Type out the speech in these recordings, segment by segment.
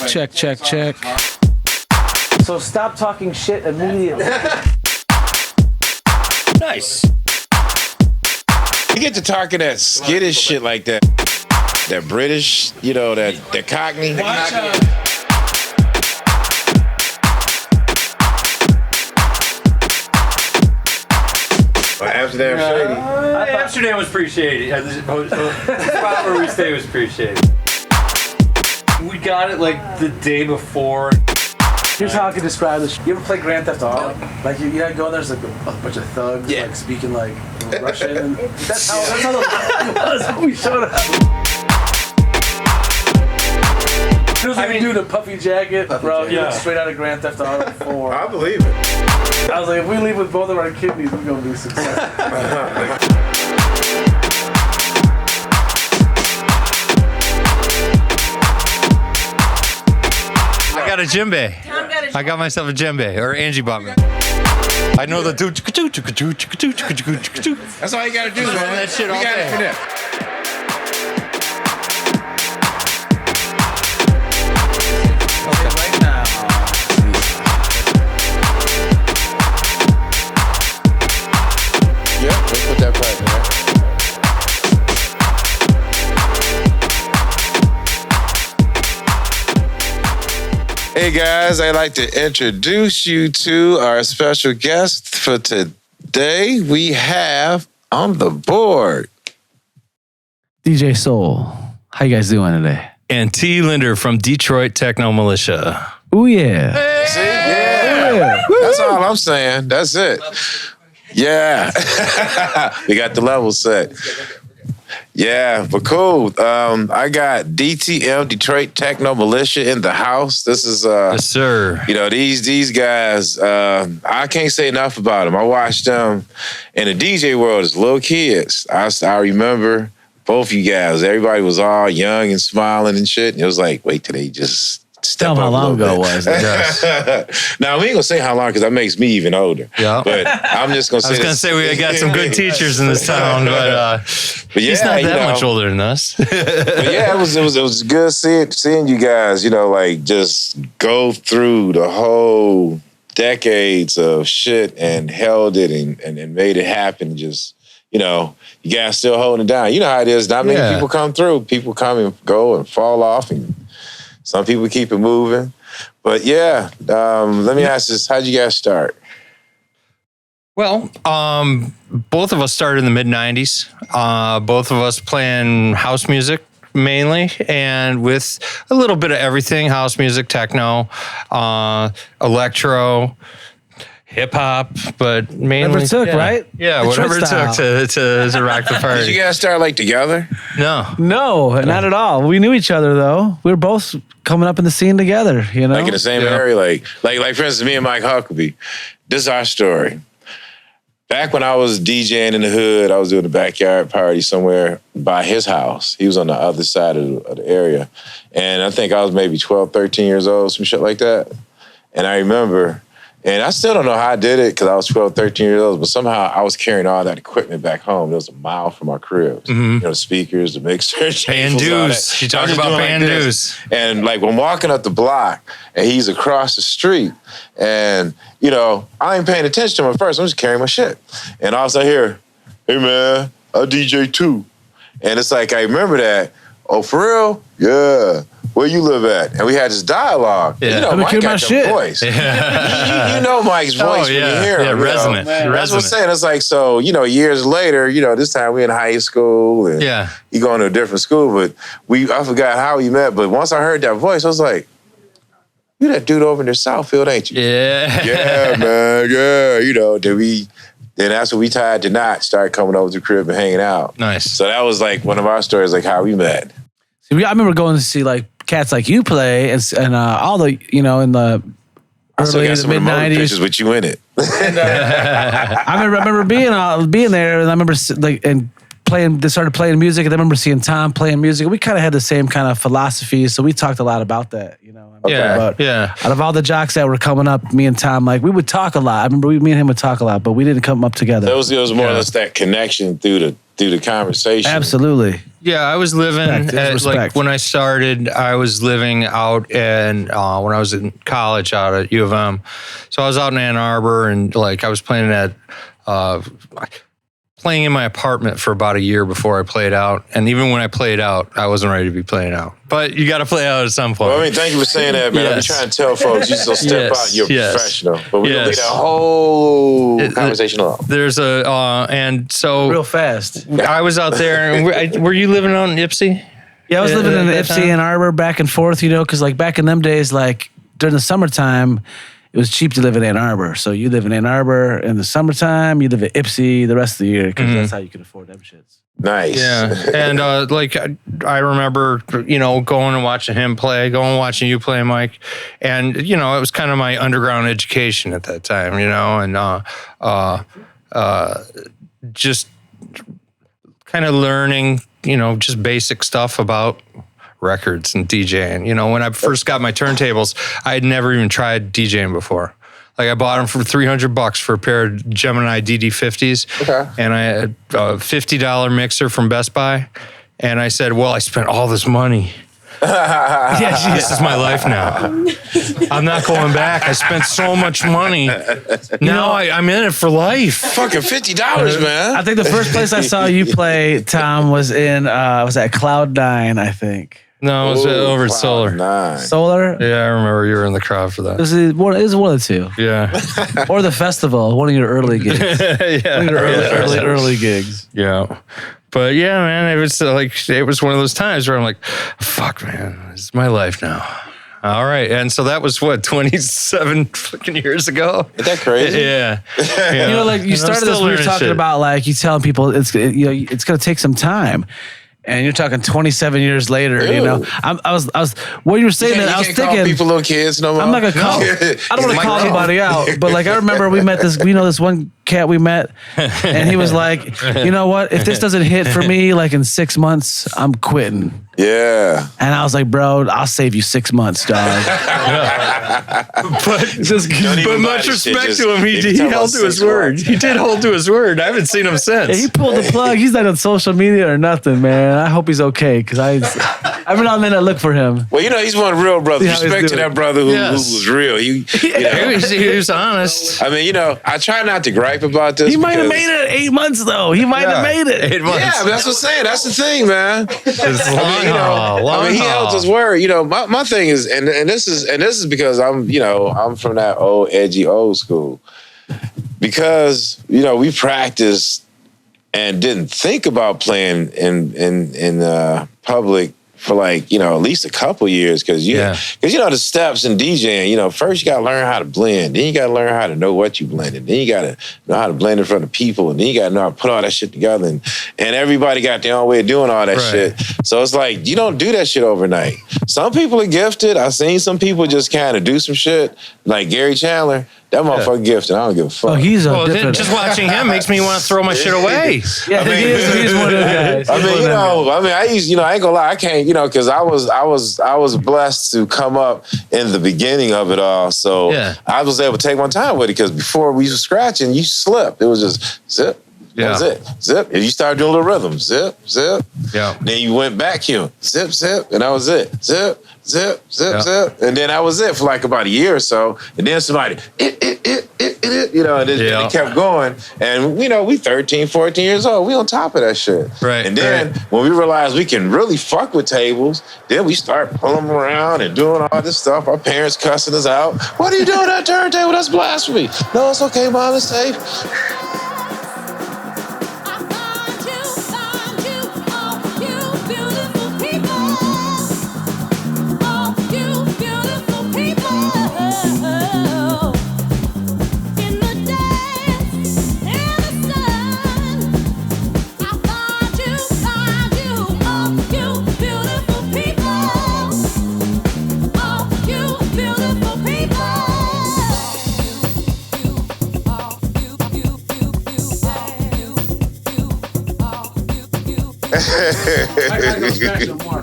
Check. So stop talking shit immediately. Nice. You get to talking that skittish shit like that. That British, that Cockney. Amsterdam shady. Amsterdam was pretty shady. The spot where we stayed was pretty shady. We got it like the day before. Here's how I can describe this. You ever play Grand Theft Auto? Like you go there, there's like a bunch of thugs like speaking like Russian. And that's how the was when we showed up. It was like a dude in a puffy jacket, bro. He looked straight out of Grand Theft Auto 4. I believe it. I was like, if we leave with both of our kidneys, we're gonna be successful. I got a djembe. I got myself a djembe, or Angie bought me. I know the dude. That's all you gotta do, man. That shit all day. Put that pipe in there. Hey guys, I'd like to introduce you to our special guest for today. We have on the board DJ Seoul. How you guys doing today? And T. Linder from Detroit Techno Militia. Oh yeah. Hey! See? Yeah. That's all I'm saying. That's it. Yeah. We got the level set. Yeah, but cool. I got DTM, Detroit Techno Militia, in the house. This is yes, sir. These guys, I can't say enough about them. I watched them in the DJ world as little kids. I remember both you guys. Everybody was all young and smiling and shit. And it was like, wait till they just step Tell up them how long ago it was. Now, we ain't gonna say how long because that makes me even older. Yeah. But I'm just gonna say I was going to say we got some good teachers in this town, but he's not that much older than us. But yeah, it was good seeing you guys, just go through the whole decades of shit and held it and made it happen. Just, you guys still holding it down. You know how it is. Not many people come through. People come and go and fall off, and some people keep it moving. But yeah, let me ask this. How'd you guys start? Well, both of us started in the mid-'90s. Both of us playing house music mainly, and with a little bit of everything: house music, techno, electro, hip-hop, but mainly... Whatever it took, right? Yeah, whatever it took to rock the party. Did you guys start together? No, not at all. We knew each other though. We were both coming up in the scene together, Like in the same area, like for instance, me and Mike Huckabee. This is our story. Back when I was DJing in the hood, I was doing a backyard party somewhere by his house. He was on the other side of the area. And I think I was maybe 12, 13 years old, some shit like that. And I remember, and I still don't know how I did it because I was 12, 13 years old, but somehow I was carrying all that equipment back home. It was a mile from our cribs. Mm-hmm. The speakers, the mixers. Paying dues. You talk about paying dues. And I'm walking up the block and he's across the street. And, I ain't paying attention to him at first. I'm just carrying my shit. And all of a sudden I hear, hey man, I DJ too. And it's like, I remember that. Oh, for real? Yeah. Where you live at? And we had this dialogue. Yeah. Mike got that voice. Yeah. you know Mike's voice when you hear him. Yeah, resonant. That's what I'm saying. It's like, so, years later, this time we in high school and you going to a different school, but I forgot how we met. But once I heard that voice, I was like, you that dude over in the Southfield, ain't you? Yeah. Yeah, man. Yeah. Then that's when we tied the knot, started coming over to the crib and hanging out. Nice. So that was one of our stories, how we met. See, I remember going to see cats like you play and all the in the early mid-'90s pictures with you in it. And, I remember being there, and I remember started playing music, and I remember seeing Tom playing music. We kind of had the same kind of philosophy, so we talked a lot about that. Yeah. Out of all the jocks that were coming up, me and Tom, like we would talk a lot. I remember me and him would talk a lot, but we didn't come up together. It was more or less that connection through the conversation. Absolutely. Yeah, I was living like when I started. I was living out in when I was in college out at U of M. So I was out in Ann Arbor, and like I was playing in my apartment for about a year before I played out. And even when I played out, I wasn't ready to be playing out. But you got to play out at some point. Well, I mean, thank you for saying that, man. Yes. I'm trying to tell folks, you still step out, you're professional. But we're going to leave that whole conversation off. There's and so... Real fast. I was out there. And were you living out in Ypsi? Yeah, I was living in Ypsi, Ann Arbor, back and forth, because like back in them days, like during the summertime, it was cheap to live in Ann Arbor. So you live in Ann Arbor in the summertime, you live at Ypsi the rest of the year because that's how you could afford them shits. Nice. Yeah. And like I remember, going and watching him play, going and watching you play, Mike. And, it was kind of my underground education at that time, and just kind of learning, just basic stuff about records and DJing. When I first got my turntables, I had never even tried DJing before. Like I bought them for $300 for a pair of Gemini DD50s. Okay. And I had a $50 mixer from Best Buy. And I said, well, I spent all this money. This is my life now. I'm not going back. I spent so much money. Now I'm in it for life. Fucking $50, man. I think the first place I saw you play, Tom, was at Cloud9, I think. No, it was over at Solar. 9. Solar? Yeah, I remember you were in the crowd for that. It was one of the two. Yeah. Or the festival, one of your early gigs. Yeah. Early gigs. Yeah. But yeah, man, it was one of those times where I'm like, fuck, man, this is my life now. All right. And so that was 27 fucking years ago. Is that crazy? Yeah. You started this, we were talking about like you telling people it's going to take some time. And you're talking 27 years later, I was what you were saying that I was thinking. Call people little kids no more. I'm not gonna call. I don't want to call anybody out, but like I remember we met this one cat we met, and he was like, you know what? If this doesn't hit for me like in 6 months, I'm quitting. Yeah. And I was like, bro, I'll save you 6 months, dog. But much respect to him. He held to his word. He did hold to his word. I haven't seen him since. Yeah, he pulled the plug. He's not on social media or nothing, man. I hope he's okay because every now and then I look for him. Well, he's one real brother. Respect to that brother who was real. He was honest. I mean, I try not to gripe about this. He might have made it 8 months though. He might have made it 8 months. Yeah, but that's what I'm saying. That's the thing, man. It's he held his word. My thing is, and this is because I'm from that old school. Because we practiced and didn't think about playing in public for like, at least a couple years. Because the steps in DJing, first you got to learn how to blend. Then you got to learn how to know what you blended. Then you got to know how to blend in front of people. And then you got to know how to put all that shit together. And everybody got their own way of doing all that shit. So it's like, you don't do that shit overnight. Some people are gifted. I've seen some people just kind of do some shit. Like Gary Chandler. That motherfucker gifted. I don't give a fuck. Oh, he's different. Just watching him makes me want to throw my shit away. Yeah, he's one of those guys. I ain't gonna lie. I can't, because I was blessed to come up in the beginning of it all. So I was able to take my time with it because before we were scratching, you slipped. It was just zip. That was it. Zip. And you started doing a little rhythm. Zip, zip. Yeah. Then you went back here. Zip, zip. And that was it. Zip, zip, zip, zip. And then that was it for like about a year or so. And then somebody, and it kept going. And, we 13, 14 years old. We on top of that shit. Right. And then when we realized we can really fuck with tables, then we start pulling them around and doing all this stuff. Our parents cussing us out. What are you doing on that turntable? That's blasphemy. No, it's okay, Mom. It's safe.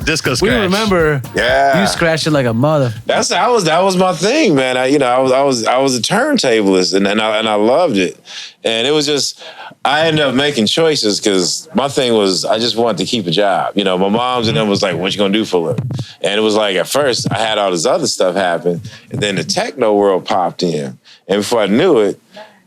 Disco scratch. We remember you scratching like a mother. That was my thing, man. I was a turntablist, and I loved it. And it was just, I ended up making choices because my thing was I just wanted to keep a job. My mom's and them was like, "What you gonna do for a living?" And it was like at first I had all this other stuff happen, and then the techno world popped in, and before I knew it,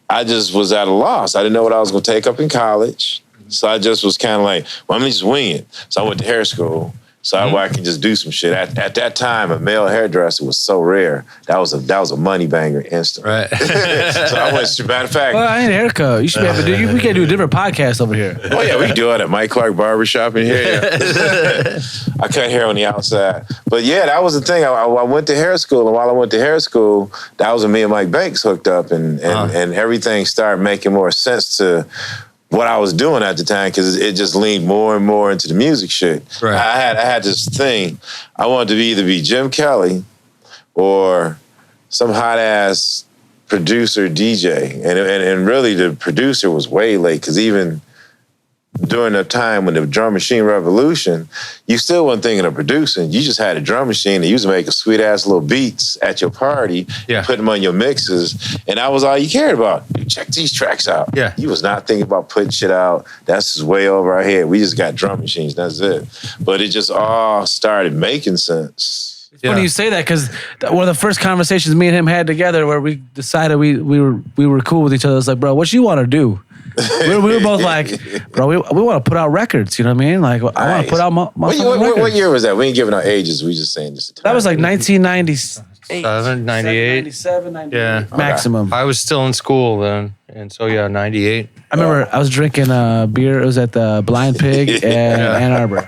I just was at a loss. I didn't know what I was gonna take up in college, so I just was kind of like, "Well, I'm gonna just wing it." So I went to hair school. So I could just do some shit. At that time, a male hairdresser was so rare. That was a money banger instant. Right. So I went. Matter of fact, well, I need a haircut. You should be able to do. We can do a different podcast over here. Oh yeah, we can do it at Mike Clark Barbershop in here. Yeah. I cut hair on the outside, but yeah, that was the thing. I went to hair school, and while I went to hair school, that was when me and Mike Banks hooked up, and everything started making more sense to what I was doing at the time, because it just leaned more and more into the music shit. Right. I had this thing. I wanted to either be Jim Kelly or some hot ass producer DJ, and really the producer was way late, because even during the time when the drum machine revolution, you still wasn't thinking of producing. You just had a drum machine and you was making sweet ass little beats at your party, put them on your mixes, and that was all you cared about. Check these tracks out. Yeah. You was not thinking about putting shit out. That's just way over our head. We just got drum machines. That's it. But it just all started making sense. It's funny you say that, because one of the first conversations me and him had together, where we decided we were cool with each other, was like, bro, what you want to do? we were both like, bro, we want to put out records. You know what I mean? Like, I want to put out my records. What year was that? We ain't giving out ages. We just saying this. That was like 1998. 98. 97, 98. Yeah. Maximum. I was still in school then. And so, 98. I remember I was drinking beer. It was at the Blind Pig in Ann Arbor.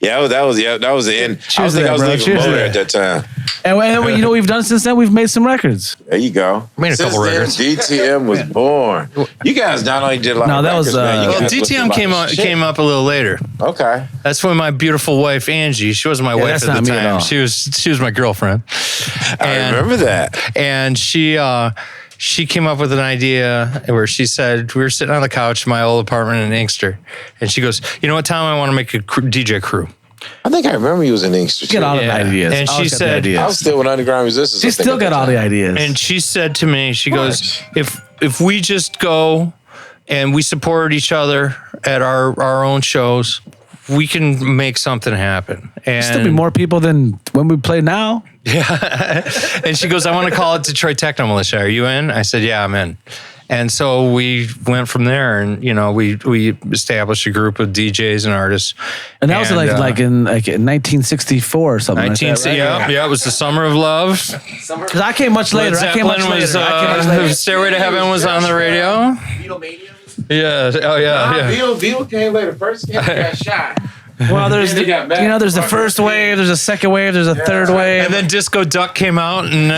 Yeah, that was the end. I was leaving Motor at that time. And you know what we've done since then? We've made some records. There you go. Made a couple records. DTM was born. You guys not only did a lot of records, man. DTM came up a little later. Okay. That's when my beautiful wife Angie. She wasn't my wife at the time. She was my girlfriend. I remember that. And she came up with an idea where she said, we were sitting on the couch in my old apartment in Inkster, and she goes, "You know what, Tom? I want to make a DJ crew." I think I remember you was in Inkster. Get all the ideas. And she said, I was still with Underground Resistance. She still got all the ideas. And she said to me, she goes, if we just go and we support each other at our own shows, we can make something happen. And still be more people than when we play now. Yeah. And she goes, "I want to call it Detroit Techno Militia. Are you in?" I said, "Yeah, I'm in." And so we went from there, and we established a group of DJs and artists. And that was like in 1964 or something. 1960, like that, right? Yeah, it was the Summer of Love. Because I came much later. Stairway to Heaven was on the radio. Yeah. Oh yeah. Beatle came later. First came got shot. Well, there's the first wave, there's a second wave, there's a third wave. And then Disco Duck came out, and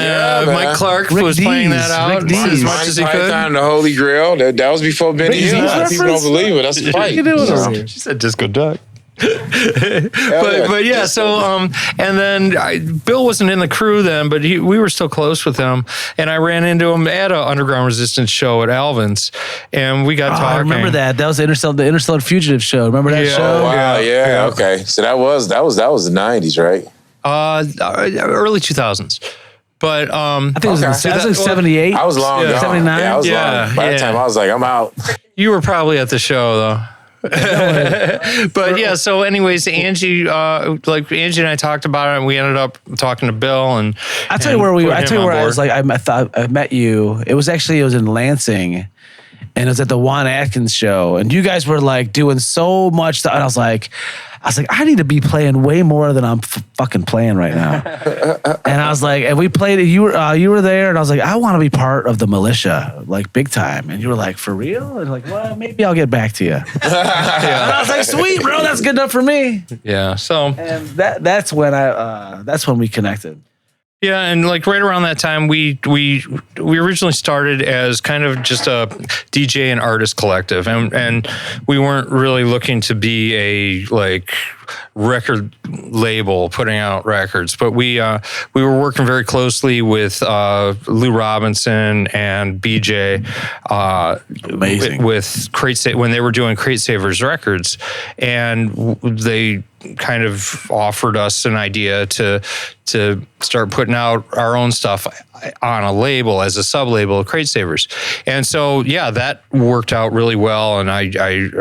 Mike Clark was playing that out as much as he could. The Holy Grail. That was before Benny Hill. People don't believe it. That's a fight. She said Disco Duck. but yeah, so and then Bill wasn't in the crew then, but we were still close with him, and I ran into him at an Underground Resistance show at Alvin's, and we got talking. I remember that. That was the Interstellar Fugitive show. Remember that show? Oh, wow, yeah, okay. So that was the 90s, right? Early 2000s. But I think it was 78. I was long gone. 79. Yeah, I was long. By the time I was like, I'm out. You were probably at the show though. But yeah, so anyways, Angie and I talked about it, and we ended up talking to Bill, and I tell you where I was like, I thought I met you. It was in Lansing, and it was at the Juan Atkins show, and you guys were like doing so much stuff, and I was like, I need to be playing way more than I'm fucking playing right now. And I was like, and we played it. You were there, and I was like, I want to be part of the militia, like big time. And you were like, for real? And like, well, maybe I'll get back to you. And I was like, sweet, bro, that's good enough for me. Yeah. So and that's when we connected. Yeah, and like right around that time, we originally started as kind of just a DJ and artist collective, and we weren't really looking to be a like record label putting out records, but we were working very closely with Lou Robinson and BJ. Amazing. With when they were doing Crate Savers Records, and they kind of offered us an idea to start putting out our own stuff on a label as a sub-label of Crate Savers. And so, yeah, that worked out really well, and I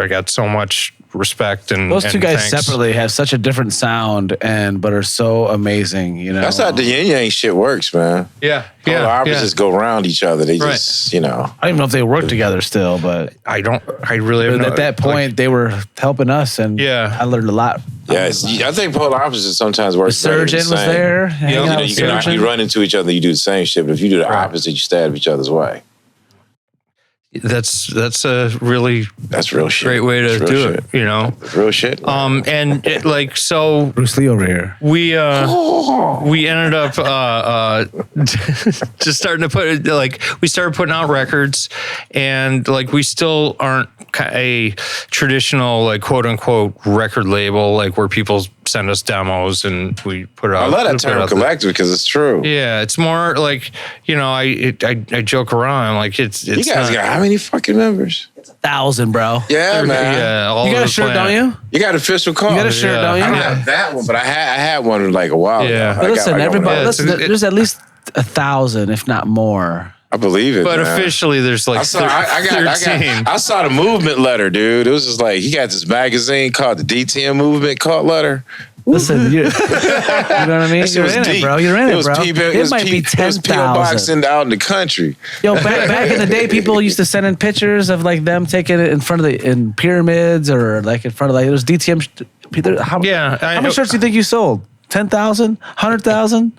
got so much respect and those two guys thanks. separately have such a different sound but are so amazing, you know. That's how the yin yang shit works, man. Yeah, Polar opposites go around each other. They just, you know. I don't even know if they work together still, but I really have at that point they were helping us, and I learned a lot. Yeah, I think polar opposites sometimes work. The Surgeon was there. You run into each other, you do the same shit, but if you do the opposite, you stab each other's way. That's a really real shit. Great way to do it, you know. That's real shit. And so Bruce Lee over here. We ended up just starting to we started putting out records, and we still aren't a traditional quote unquote record label where people send us demos and we put it out. I love that term collective because it's true. Yeah, it's more I joke around. I'm it's you guys got how many fucking members? It's 1,000, bro. Yeah, man. Yeah, you got a shirt, don't you? You got an official card. You got a shirt, don't you? I don't have that one, but I had one a while ago. Listen, everybody, there's at least 1,000, if not more. I believe it. But man. Officially, there's 13. I saw the movement letter, dude. It was just he got this magazine called the DTM Movement Cult Letter. Listen, you know what I mean? You're in it, bro. You're in it, bro. It might be 10,000. It was P.O. Boxing out in the country. Yo, back in the day, people used to send in pictures of them taking it in front of in pyramids or in front of those DTM. How many shirts do you think you sold? 10,000? 100,000?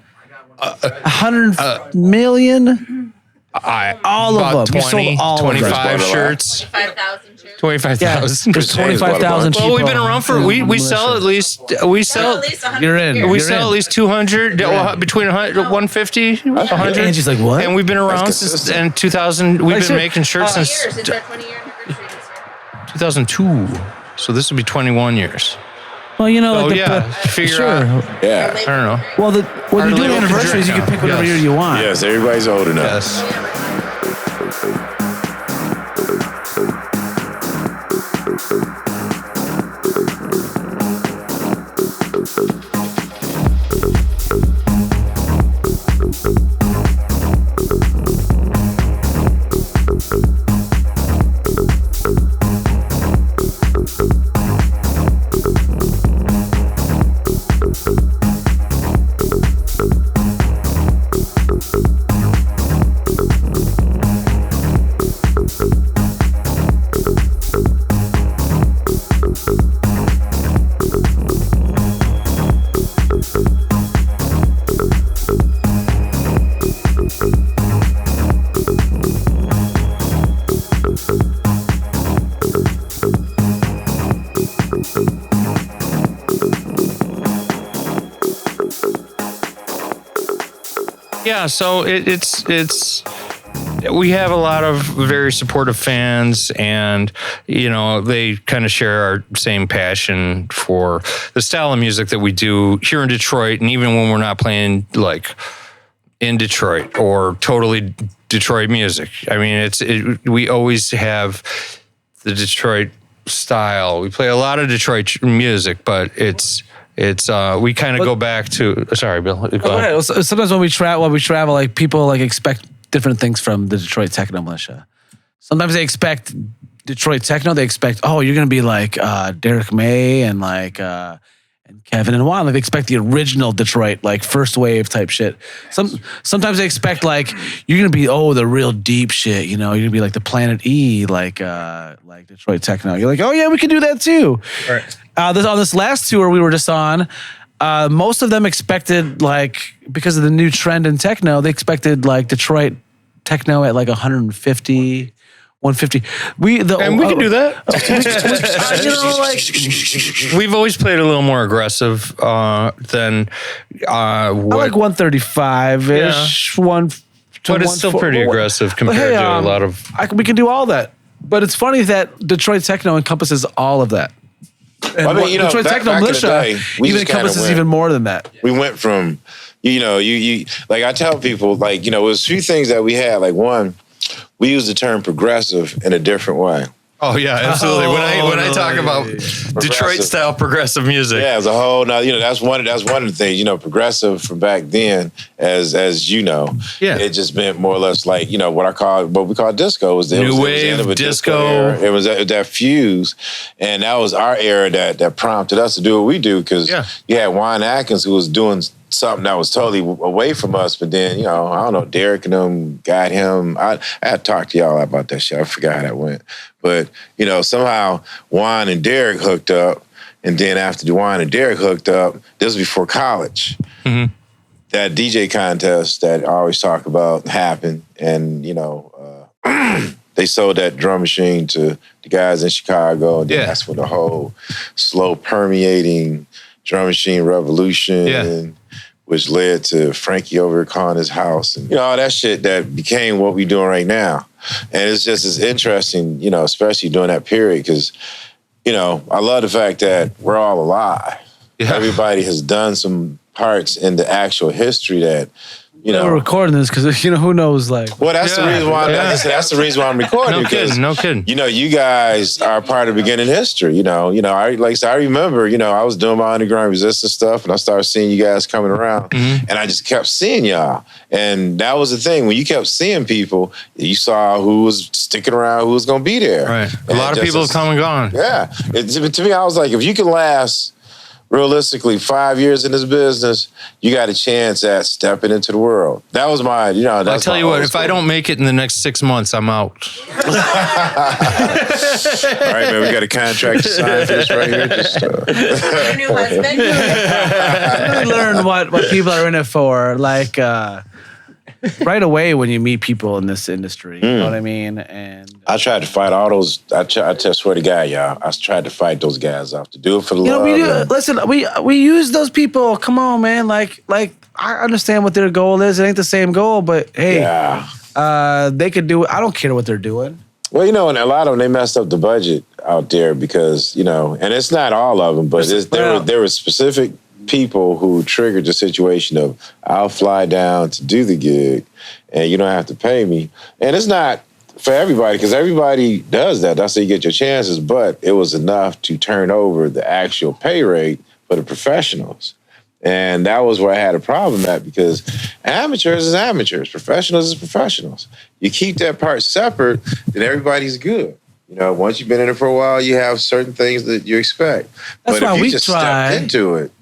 100 million? All of them. 20, you sold all 25 of them. shirts. 25,000 shirts. 25,000. There's 25,000 people. Well, we've been around for we sell at least 100 You're in. years. we sell at least 200 between 150 100. And she's like, what? And we've been around since 2000. We've been making shirts since 20 years. It's our 20-year anniversary this year. 2002. So this will be 21 years. Well, you know, figure out. Yeah. I don't know. Well, when you do anniversaries, you can pick whatever year you want. Yes, everybody's old enough. Yes. Yeah, so it's we have a lot of very supportive fans, and they kind of share our same passion for the style of music that we do here in Detroit, and even when we're not playing in Detroit or totally Detroit music. I mean, we always have the Detroit style. We play a lot of Detroit music, but it's we kind of go back to. Sorry, Bill. Go ahead. Well, sometimes when we travel, people expect different things from the Detroit Techno Militia. Sometimes they expect Detroit Techno. They expect, you're gonna be like Derek May and and Kevin and Juan. They expect the original Detroit, first wave type shit. Sometimes they expect you're gonna be the real deep shit. You're gonna be like the Planet E, like Detroit Techno. You're like, oh yeah, we can do that too. Right. On this last tour we were just on, most of them expected because of the new trend in techno, they expected Detroit techno at 150, 150. We can do that. We've always played a little more aggressive than I like 135-ish, but it's still pretty aggressive compared to a lot of. We can do all that, but it's funny that Detroit techno encompasses all of that. And I mean, Detroit Techno Militia even encompasses even more than that. We went from, you like I tell people, like, it was 3 things that we had. Like, one, we use the term progressive in a different way. Oh yeah, absolutely. When I talk about Detroit style progressive music, yeah, as a whole. Now that's one of the things. Progressive from back then, as you know, it just meant more or less like what we call disco. Was new wave disco. It was that fuse, and that was our era that prompted us to do what we do, because you had Juan Atkins, who was doing something that was totally away from us, but then, I don't know, Derek and them got him. I had talked to y'all about that shit. I forgot how that went. But, somehow Juan and Derek hooked up, and then after Juan and Derek hooked up, this was before college. Mm-hmm. That DJ contest that I always talk about happened, and, they sold that drum machine to the guys in Chicago, and then that's when the whole slow permeating drum machine revolution, which led to Frankie over calling his house, and all that shit that became what we're doing right now. And it's just as interesting, especially during that period, because, I love the fact that we're all alive. Yeah. Everybody has done some parts in the actual history that, we're recording this because who knows, like. Well, that's the reason why. That's the reason why I'm recording. No kidding. You guys are part of beginning history. I remember. I was doing my underground resistance stuff, and I started seeing you guys coming around, and I just kept seeing y'all. And that was the thing. When you kept seeing people, you saw who was sticking around, who was going to be there. Right. A lot of people have come and gone. Yeah. To me, I was like, if you can last realistically 5 years in this business, you got a chance at stepping into the world. That was my, I'll tell you what, if I don't make it in the next 6 months, I'm out. All right, man, we got a contract to sign for this right here. Your new husband. Really learn what people are in it for. Like, right away when you meet people in this industry, you know what I mean? And I tried to fight all those. I swear to God, y'all, I tried to fight those guys off to do it for the love. Listen, we use those people. Come on, man. Like I understand what their goal is. It ain't the same goal, but hey, they could do it. I don't care what they're doing. Well, and a lot of them, they messed up the budget out there because, and it's not all of them, but there were specific people who triggered the situation of, I'll fly down to do the gig and you don't have to pay me. And it's not for everybody, because everybody does that. That's how you get your chances, but it was enough to turn over the actual pay rate for the professionals. And that was where I had a problem at, because amateurs is amateurs, professionals is professionals. You keep that part separate, then everybody's good. Once you've been in it for a while, you have certain things that you expect. That's but why if you we just try. stepped into it,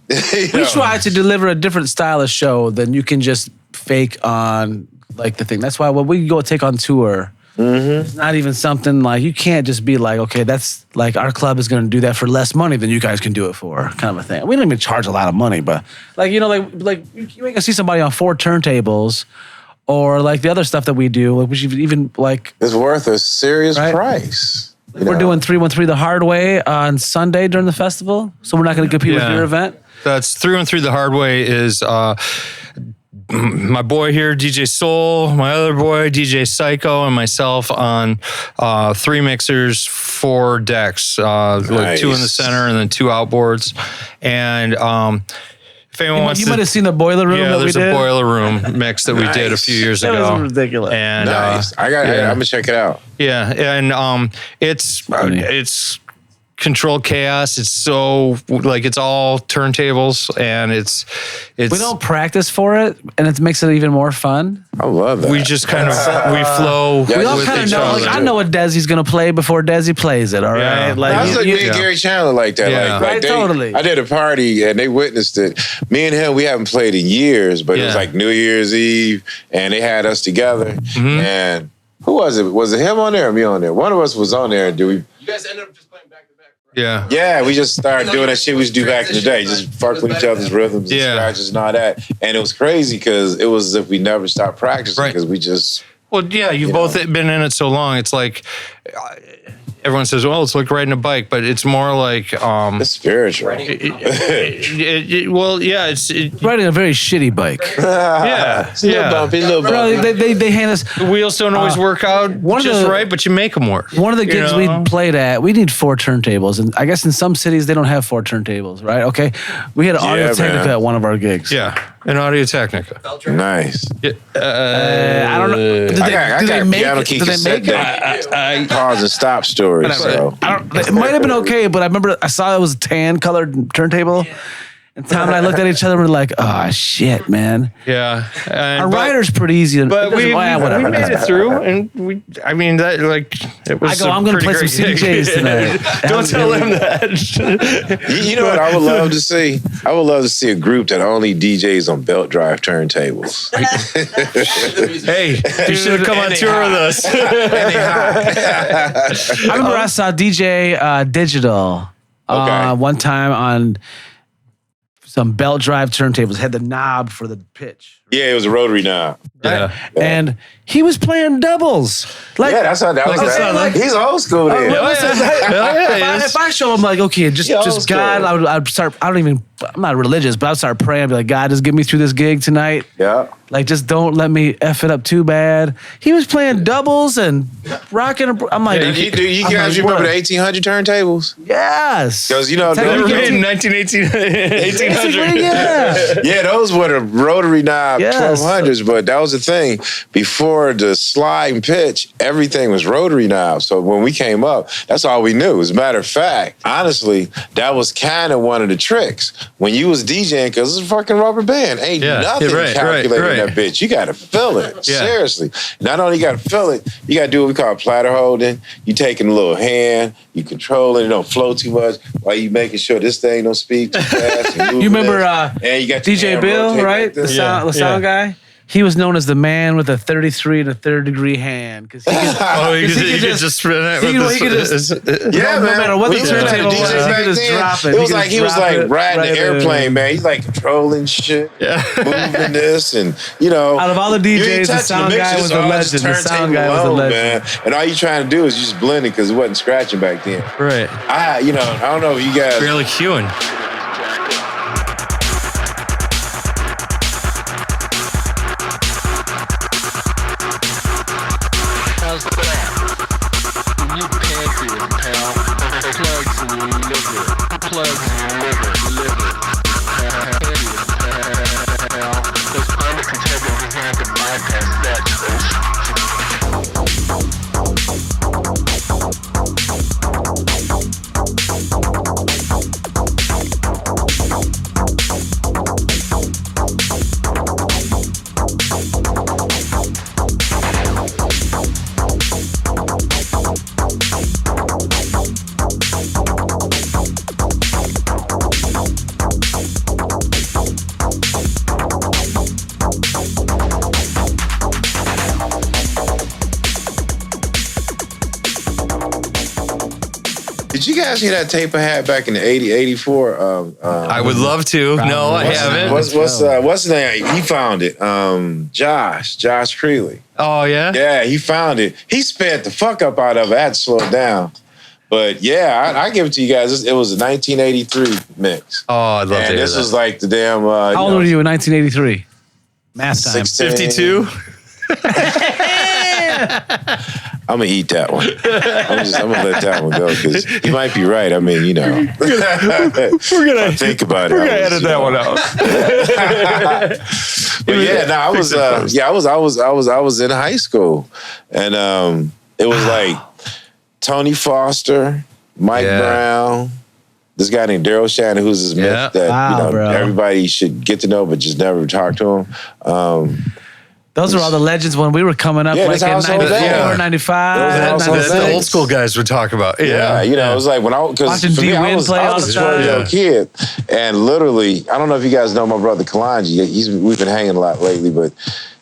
we try to deliver a different style of show than you can just fake on like the thing. That's why when we go take on tour, it's not even something like, you can't just be like, okay, that's like our club is going to do that for less money than you guys can do it for, kind of a thing. We don't even charge a lot of money, but like, like you ain't gonna see somebody on 4 turntables or like the other stuff that we do, like which even like it's worth a serious price. We're doing 313 the hard way on Sunday during the festival, so we're not going to compete with your event. That's 313 the hard way is my boy here, DJ Soul, my other boy, DJ Psycho, and myself on 3 mixers, 4 decks, like 2 in the center and then 2 outboards. And if anyone wants you might have seen the boiler room. Yeah, that there's we did. a boiler room mix that we did a few years ago. That was ridiculous. And nice. I'm gonna check it out. Yeah, and it's controlled chaos. It's so like it's all turntables, and it's we don't practice for it, and it makes it even more fun. I love that. We just kind of we flow. Yeah, We all with kind of each know. other. Like I know what Desi's gonna play before Desi plays it. All right, Yeah. like I was like me and Gary Chandler like that. Yeah. Right, totally. I did a party and they witnessed it. Me and him, we haven't played in years, but it was like New Year's Eve, and they had us together. And who was it? Was it him on there or me on there? One of us was on there. You guys ended up just playing back to back? Right? Yeah, we just started doing that shit we used to do back in the day. Just fuck with each other's rhythms and scratches and all that. And it was crazy because it was as if we never stopped practicing because we just... Well, yeah, you've both been in it so long. It's like everyone says, "Well, it's like riding a bike," but it's more like It's spiritual. well, yeah, it's Riding a very shitty bike. yeah, It's a little bumpy, little Bro, bumpy. they hand us The wheels don't always work out one of just the- right, but you make them work. one of the you gigs know? we played at. We need 4 turntables, and I guess in some cities they don't have 4 turntables, right? Okay, we had an Audio Yeah, Technica man. at one of our gigs. Yeah, an Audio Technica. Nice. Yeah, I don't know. Do they, I got do they make piano it? key Do they cassette make it? deck. Pause and stop stories. Whatever. So. I don't, it might have been okay, but I remember I saw it was a tan colored turntable. And Tom and I looked at each other and were like, oh, shit, man. yeah. Our rider's pretty easy. But we whatever. made it through, and I mean, that like it was. I'm going to play some CDJs tonight. Don't tell him that. You know what I would love to see? I would love to see a group that only DJs on belt drive turntables. Hey, you should have come on tour with us. I remember I saw DJ Digital Okay. one time on some belt drive turntables, had the knob for the pitch. Yeah, it was a rotary knob. Yeah. And he was playing doubles. Like, Yeah, that's how that was. Okay, like- He's old school then. if I show him, like, okay, just old God, school. I'd start, I'm not religious, but I'd start praying, be like, God, just get me through this gig tonight. Yeah. Like, just don't let me F it up too bad. He was playing doubles and rocking. I'm like, You I'm guys like, remember what? the 1800 turntables? Yes. Because, you know, They They were were made made in in 1800. Basically, yeah. yeah, those were the rotary knob Yes. 1200s, but that was the thing. Before the slide and pitch, everything was rotary knob. So when we came up, that's all we knew. As a matter of fact, honestly, that was kind of one of the tricks. When you was DJing, because it's a fucking rubber band, ain't Yeah, nothing right, calculating right. that bitch. You got to feel it. Yeah. Seriously. Not only you got to feel it, you got to do what we call platter holding. You taking a little hand, you controlling it, don't flow too much while you making sure this thing don't speed too fast. You remember and you got your DJ hand Bill, rotating right? like The this. sound guy. He was known as the man with a 33 and a third degree hand because he could, Oh, you 'cause could, he you could could just- just spin it. he with could this- Yeah, no man. matter what When the you was turntable a DJ was, he back could just then, drop it. It was like he was like riding right the airplane, man. He's like controlling shit, moving this, and you know. Out of all the you DJs, ain't the touching sound mix, guy just was a all legend. just The sound turntable guy was a alone, legend. man. And all you trying to do is just blend it because it wasn't scratching back then. Right. I don't know if you guys. Barely cueing. How's that? When you panty, pal, plugs in your liver, plugs in your liver, pal. Those promise and tell them we have to bypass that. Did you guys hear that tape I had back in the 84? I would love to. No, I haven't. What's the name? He found it. Josh Creeley. Oh, yeah? Yeah, he found it. He sped the fuck up out of it. I had to slow it down. But yeah, I give it to you guys. It was a 1983 mix. Oh, I'd love to And hear this that. was like the damn. How old were you in 1983? Math time. 52? I'm gonna eat that one. I'm gonna let that one go because he might be right. I mean, we're gonna think about it. We're gonna edit that one out. But yeah, no, I was in high school, and it was like Tony Foster, Mike Brown, this guy named Daryl Shannon, who's this myth that bro. everybody should get to know, but just never talk to him. Those are all the legends when we were coming up, Yeah, like that's in how it's all 94, done. 95. Those are household 96. That's the names. old school guys would talk about. Yeah, it was like when because Watching for me, I D-Win was play all a the 12-year-old time. kid, and literally, I don't know if you guys know my brother Kalanji. We've been hanging a lot lately, but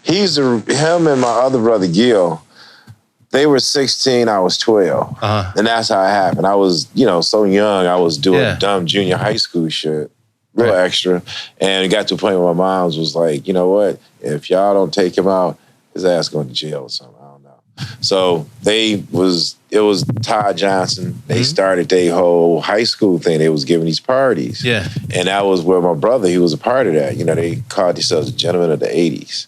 him and my other brother Gil. They were 16, I was 12, and that's how it happened. I was, so young. I was doing dumb junior high school shit, real extra, and it got to a point where my mom was like, you know what? If y'all don't take him out, his ass going to jail or something. I don't know. So it was Todd Johnson. They started their whole high school thing. They was giving these parties. Yeah. And that was where my brother, he was a part of that. You know, they called themselves the Gentlemen of the 80s.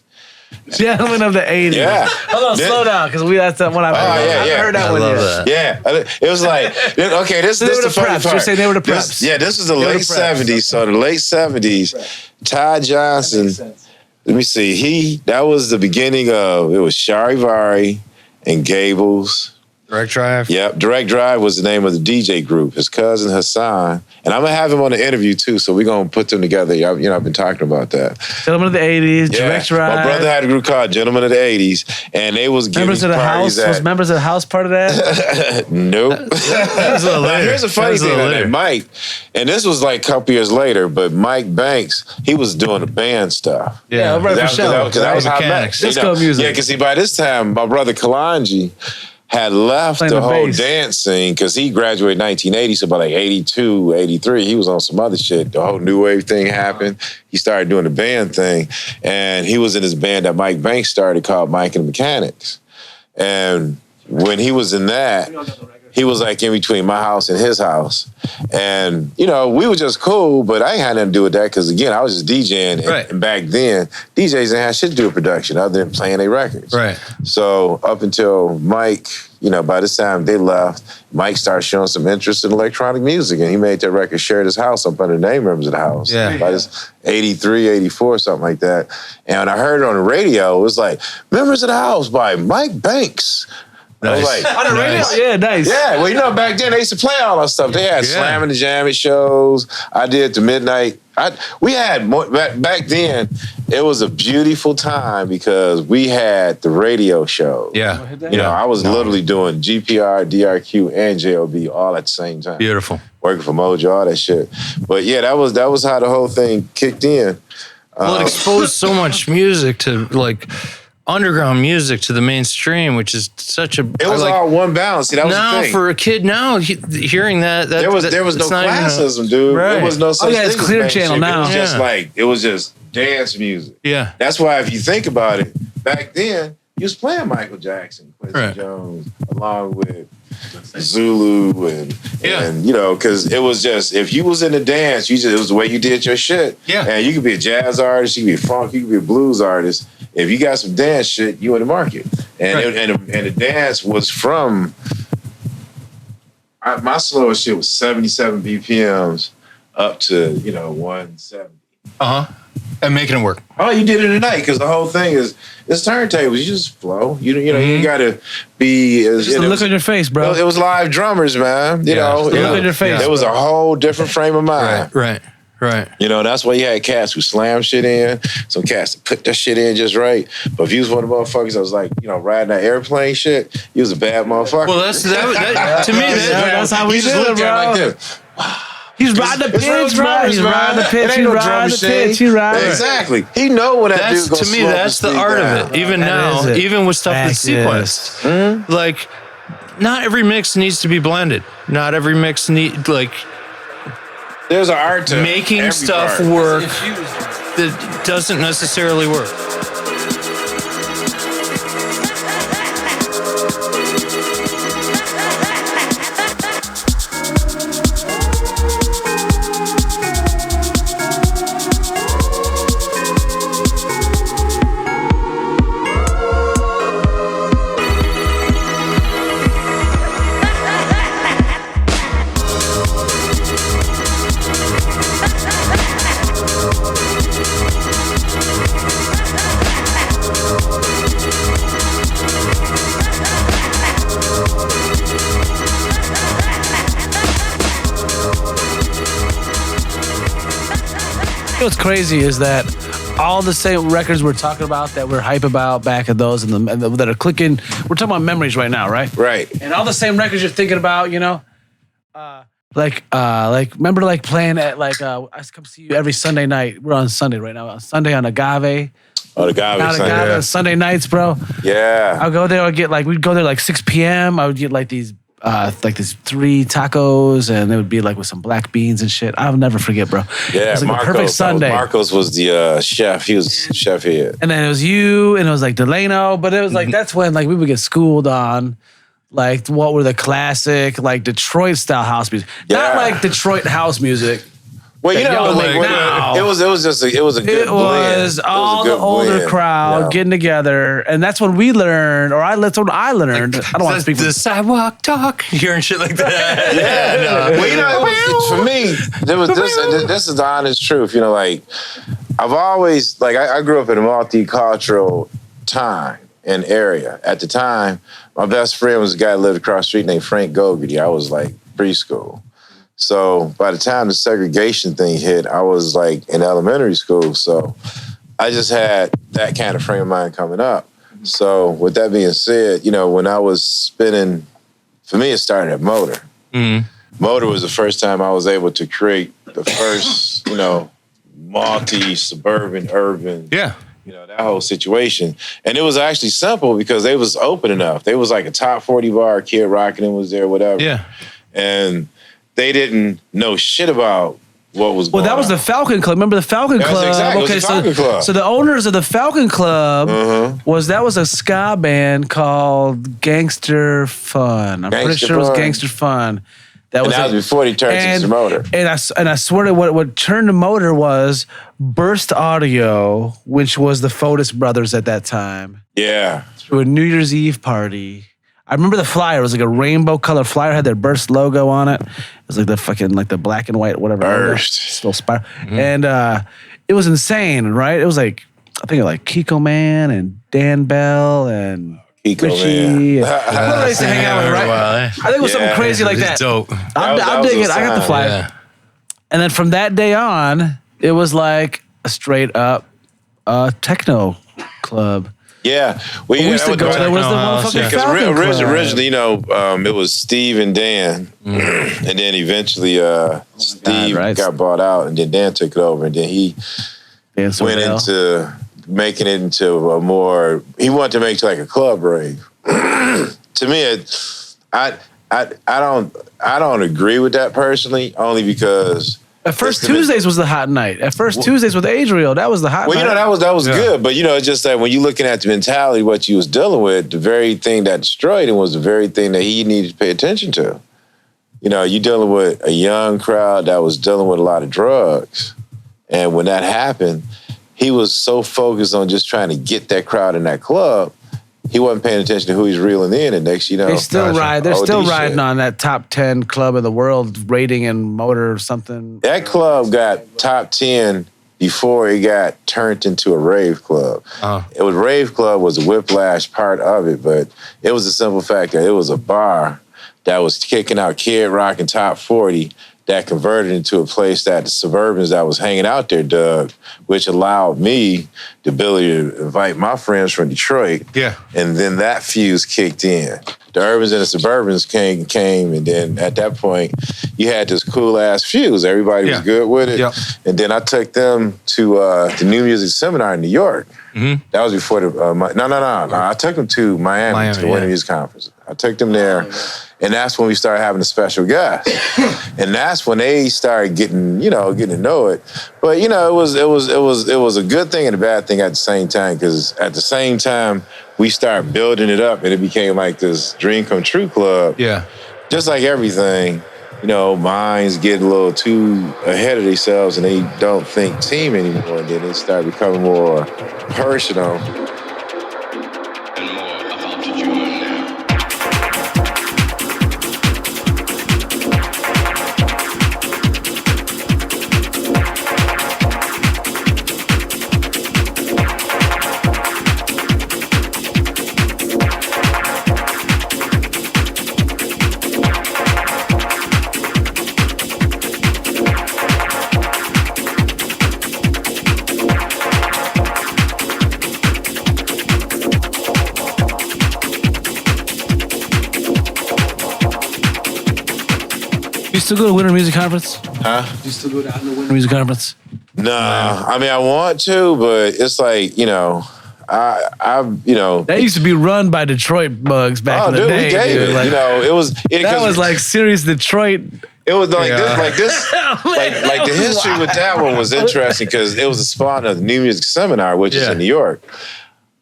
Gentlemen of the 80s. Yeah. Hold on, slow down, because that's the one I've heard. Oh, yeah, I haven't heard that I one love yet. that. Yeah. It was like, okay, this They were is the the funny preps. part. You're saying they were the preps. This was the They were late the preps. 70s. So the late 70s, Todd Johnson, let me see, that was the beginning of, it was Charivari and Gables. Direct Drive. Yep, Direct Drive was the name of the DJ group. His cousin Hassan, and I'm gonna have him on the interview too. So we're gonna put them together. I've been talking about that. Gentlemen of the 80s, Direct Drive. My brother had a group called Gentlemen of the 80s, and they was giving Members of the parties House? Was Members of the House part of that? Nope. Now, here's a funny thing about that. Mike, and this was like a couple years later, but Mike Banks, he was doing the band stuff. Yeah, right, for sure. Because that was how I met. Mechanics. Disco music. Yeah, because see, by this time, my brother Kalanji had left Playing the the whole bass. dance scene because he graduated in 1980, so by like 82, 83, he was on some other shit. The whole new wave thing happened. He started doing the band thing, and he was in this band that Mike Banks started called Mike and the Mechanics. And when he was in that, he was like in between my house and his house. And, we were just cool, but I ain't had nothing to do with that because, again, I was just DJing. Right. And back then, DJs didn't have shit to do with production other than playing their records. Right. So up until Mike, by this time they left, Mike started showing some interest in electronic music, and he made that record Shared His House up under the name Members of the House. Yeah. By this 83, 84, something like that. And when I heard it on the radio, it was like, Members of the House by Mike Banks. I was like, On the radio? Yeah, nice. yeah, well, back then they used to play all that stuff. They had Slam and the Jamming shows. I did the midnight. We had more, back then. It was a beautiful time because we had the radio shows. Yeah. I was literally doing GPR, DRQ, and JOB all at the same time. Beautiful. Working for Mojo, all that shit. But yeah, that was how the whole thing kicked in. Well, it exposed so much music to underground music to the mainstream, which is such a. It was all one balance. See, that was now the thing. for a kid now hearing that There was no classism, dude. Right. There was no such yeah, it's thing as Clear mainstream. Channel now. It was just dance music. Yeah. That's why if you think about it, back then you was playing Michael Jackson, Quincy Right. Jones, along with Zulu and Yeah. because it was just if you was in the dance, it was the way you did your shit. Yeah. And you could be a jazz artist, you could be a funk, you could be a blues artist. If you got some dance shit, you in the market. And Right. and the dance was from my slowest shit was 77 BPMs up to 170. And making it work. Oh, you did it tonight because the whole thing is it's turntables. You just flow. You got to be. Just the look on your face, bro. It was live drummers, man. The look on your face. It was a whole different frame of mind. Right. That's why you had cats who slam shit in, some cats that put that shit in just right. But if you was one of the motherfuckers that was like, riding that airplane shit, you was a bad motherfucker. Well, that to me, that's how we You just do it, looked at it bro. like this. He's riding the It's real pitch, bro. drummers, He's man. riding the It pitch. ain't He's no drum riding the machine. pitch. He's riding. Exactly. He know when that that's dude to goes me, that's the art of it. Even That now, is it. even with stuff that's Yes. sequenced, like not every mix needs to be blended. Not every mix There's an art to making every stuff part. work that doesn't necessarily work. What's crazy is that all the same records we're talking about that we're hype about back at those and that are clicking. We're talking about memories right now, right? Right. And all the same records you're thinking about, remember playing at I come see you every Sunday night. We're on Sunday right now. Sunday on Agave. Oh, the guy was Agave, Sunday nights, bro. Yeah. I'll go there. We'd go there 6 p.m. I would get these like these 3 tacos, and it would be like with some black beans and shit. I'll never forget, bro. Yeah, it was like a perfect Sunday. Marcos was the chef. He was chef here. And then it was you, and it was like Delano, but it was like that's when like we would get schooled on. Like what were the classic like Detroit style house music, not like Detroit house music. Well, you know, like now. it was just a good blend. It was all the older crowd getting together, and that's when we learned, that's when I learned. I don't want to speak the sidewalk talk, hearing shit like that. Yeah. Well, you know, for me, this is the honest truth. You know, like I've always I grew up in a multicultural time and area. At the time, my best friend was a guy that lived across the street named Frank Gogarty. I was like preschool. So by the time the segregation thing hit, I was like in elementary school. So I just had that kind of frame of mind coming up. So with that being said, you know, when I was spinning, for me, it started at Motor. Mm-hmm. Motor was the first time I was able to create the first, you know, multi-suburban, urban, you know, that whole situation. And it was actually simple because they was open enough. They was like a top 40 bar, Kid Rockin' was there, whatever. Yeah. And they didn't know shit about what was going on. Well, that was the Falcon Club. Remember the Falcon Club? Exactly. Okay, Club. So the owners of the Falcon Club was a ska band called Gangster Fun. I'm pretty sure it was Gangster Fun. That was before they turned into Motor. And I swear to what turned to Motor was Burst Audio, which was the Fotis brothers at that time. Yeah. Through a New Year's Eve party. I remember the flyer. It was like a rainbow colored flyer. Had their Burst logo on it. It was like the fucking like the black and white whatever. Burst. Little spiral. And it was insane, right? It was like I think like Kiko Man and Dan Bell and Kiko Richie. Man. What did I used to hang out with, right? I think it was something crazy like that. Dope. I'm digging it. I got the flyer. Yeah. And then from that day on, it was like a straight up techno club. Yeah. We used to go there was the motherfucking Falcon Club. Originally, you know, it was Steve and Dan. And then eventually Steve got bought out and then Dan took it over. And then he went into making it into a more, he wanted to make it like a club rave. To me, I don't agree with that personally, only because at first Tuesdays was the hot night. At first Tuesdays with Adriel, that was the hot night. Well, you know, that was good. But, you know, it's just that when you're looking at the mentality, what you was dealing with, the very thing that destroyed him was the very thing that he needed to pay attention to. You know, you're dealing with a young crowd that was dealing with a lot of drugs. And when that happened, he was so focused on just trying to get that crowd in that club, he wasn't paying attention to who he's reeling in. And next, you know, they're still riding on that top 10 club in the world rating and Motor or something. That club got top 10 before it got turned into a rave club. It was rave club was a whiplash part of it, but it was a simple fact that it was a bar that was kicking out Kid Rock and Top 40 that converted into a place that the Suburbans that was hanging out there dug, which allowed me the ability to invite my friends from Detroit. Yeah. And then that fuse kicked in. The Urbans and the Suburbans came, and then at that point, you had this cool-ass fuse. Everybody was good with it. Yep. And then I took them to the New Music Seminar in New York. Mm-hmm. That was before the... I took them to Miami to the Winter Music Conference. I took them there, and that's when we started having a special guest. And that's when they started getting to know it. But, you know, it was a good thing and a bad thing at the same time, because at the same time, we started building it up, and it became like this dream come true club. Yeah. Just like everything, you know, minds get a little too ahead of themselves, and they don't think team anymore. And then they start becoming more personal. And more about to join now. You still go to Winter Music Conference? Huh? You still go down to Winter Music Conference? Nah, I mean, I want to, but it's like, you know, That used to be run by Detroit bugs back in the day. We gave it. Like, it was that was like serious Detroit. It was like this, like the history with that one was interesting because it was a spawn of the New Music Seminar, which is in New York.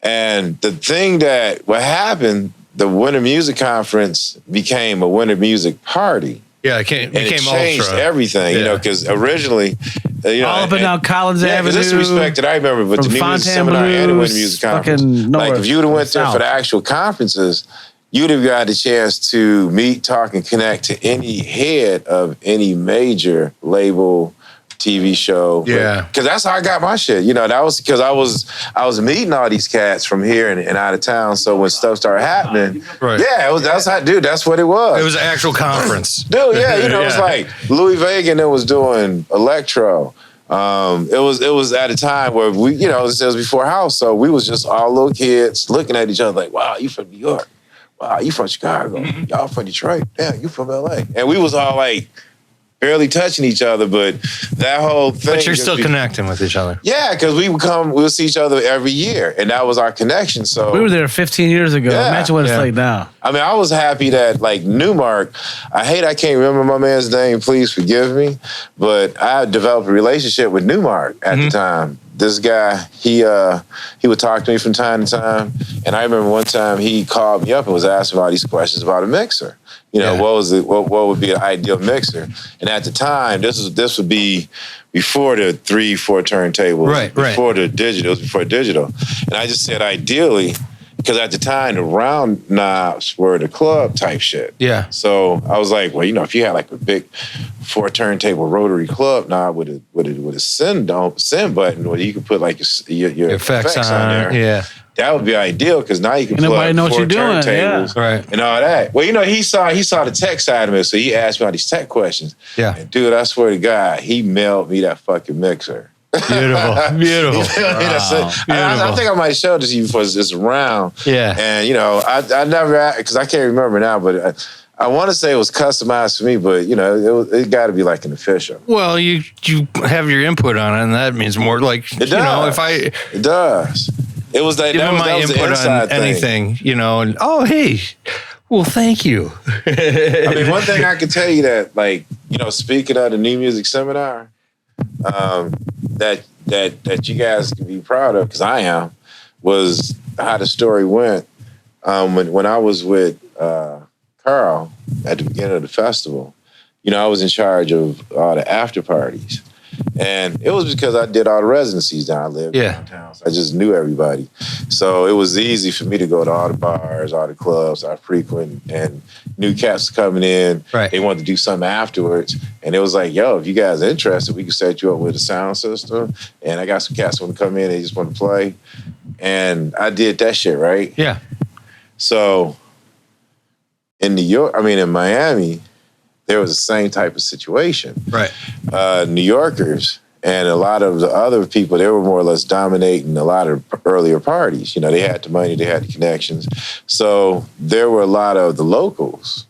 And the thing what happened, the Winter Music Conference became a Winter Music Party. Yeah, it changed ultra. everything, because originally, all up and down Collins Avenue. This respected, I remember, with the New Music Seminar and the Winter Music Conference. Like if you'd have went there for the actual conferences, you'd have got a chance to meet, talk, and connect to any head of any major label, TV show. Yeah. Because that's how I got my shit. That was because I was meeting all these cats from here and out of town. So when stuff started happening, that's what it was. It was an actual conference. Dude, it was like Louis Vega that was doing electro. It was at a time where we, it was before house, so we was just all little kids looking at each other like, wow, you from New York. Wow, you from Chicago. Y'all from Detroit. Yeah, you from LA. And we was all like barely touching each other, but that whole thing. But you're still connecting with each other. Yeah, because we'll see each other every year, and that was our connection. So we were there 15 years ago. Yeah. Imagine what it's like now. I mean, I was happy that like Newmark. I can't remember my man's name. Please forgive me, but I developed a relationship with Newmark at the time. This guy, he would talk to me from time to time, and I remember one time he called me up and was asking all these questions about a mixer. What would be an ideal mixer? And at the time, this would be before the 3-4 turntables, before the digital. It was before digital, and I just said ideally. Because at the time, the round knobs were the club type shit. Yeah. So I was like, well, if you had like a big 4 turntable rotary club knob with a send button where you could put like your effects on there, that would be ideal because now you can plug 4 turntables and all that. Well, he saw the tech side of it, so he asked me all these tech questions. Yeah. And dude, I swear to God, he mailed me that fucking mixer. Beautiful. I think I might show this to you before it's around. Yeah. And, I never, because I can't remember now, but I want to say it was customized for me, but, it got to be like an official. Well, you have your input on it, and that means more like, it does. It does. It was that, that was my input on anything, and, oh, hey. Well, thank you. I mean, one thing I can tell you that, like, speaking of the New Music Seminar, that you guys can be proud of, because I am, was how the story went. When I was with Carl at the beginning of the festival, I was in charge of all the after parties. And it was because I did all the residencies down. I lived downtown, so I just knew everybody. So it was easy for me to go to all the bars, all the clubs I frequent, and new cats coming in. Right. They wanted to do something afterwards. And it was like, yo, if you guys are interested, we can set you up with a sound system. And I got some cats who want to come in, they just want to play. And I did that shit, right? Yeah. So in Miami, there was the same type of situation. Right. New Yorkers and a lot of the other people, they were more or less dominating a lot of earlier parties. They had the money, they had the connections. So there were a lot of the locals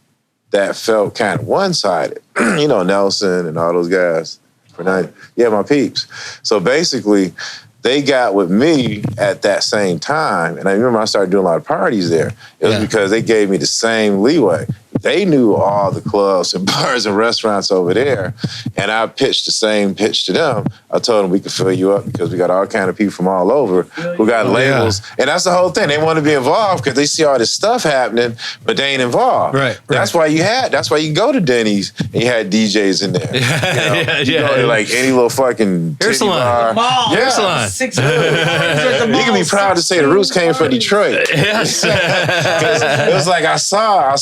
that felt kind of one-sided. Nelson and all those guys. My peeps. So basically, they got with me at that same time. And I remember I started doing a lot of parties there. It was because they gave me the same leeway. They knew all the clubs and bars and restaurants over there, and I pitched the same pitch to them. I told them we could fill you up because we got all kind of people from all over who got labels. And that's the whole thing. They want to be involved because they see all this stuff happening, but they ain't involved. Right. That's why you go to Denny's and you had DJs in there. You go to like any little fucking hair salon. Hair salon. 6 You can be proud to say the roots came from Detroit. Yes. It was like I saw,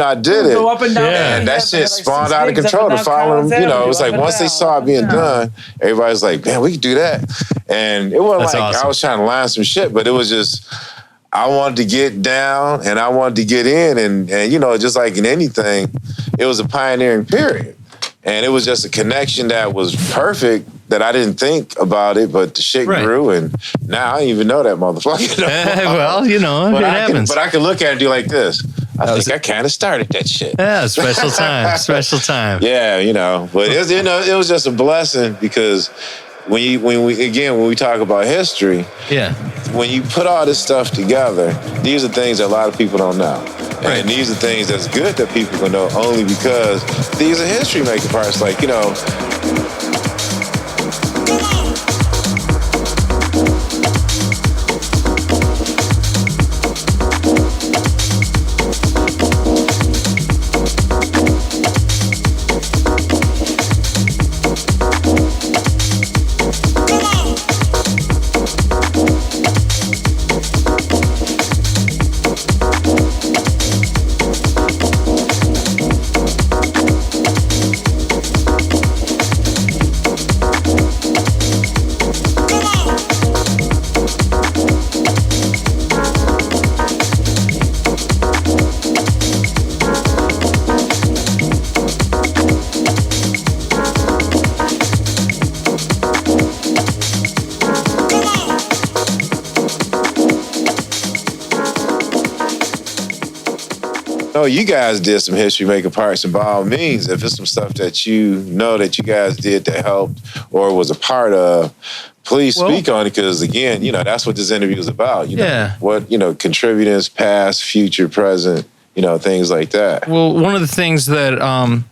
I did it. Go up and down. And that shit spawned out of control. The following, it was like once they saw it being done, everybody's like, man, we can do that. And it wasn't awesome. I was trying to line some shit, but it was just, I wanted to get down and I wanted to get in. And just like in anything, it was a pioneering period. And it was just a connection that was perfect that I didn't think about it, but the shit grew, and now I don't even know that motherfucker. Well, it happens. But I can look at it and do like this. I think I kind of started that shit. Yeah, special time. Yeah, but it was just a blessing because when we talk about history, Yeah. when you put all this stuff together, these are things that a lot of people don't know. Right. And these are things that's good that people can know only because these are history making parts. Like, you know, no, you guys did some history making parts, and by all means, if it's some stuff that you know that you guys did that helped or was a part of, please speak on it, because again, you know, that's what this interview is about. You know, what, you know, contributors, past, future, present, you know, things like that. Well, one of the things that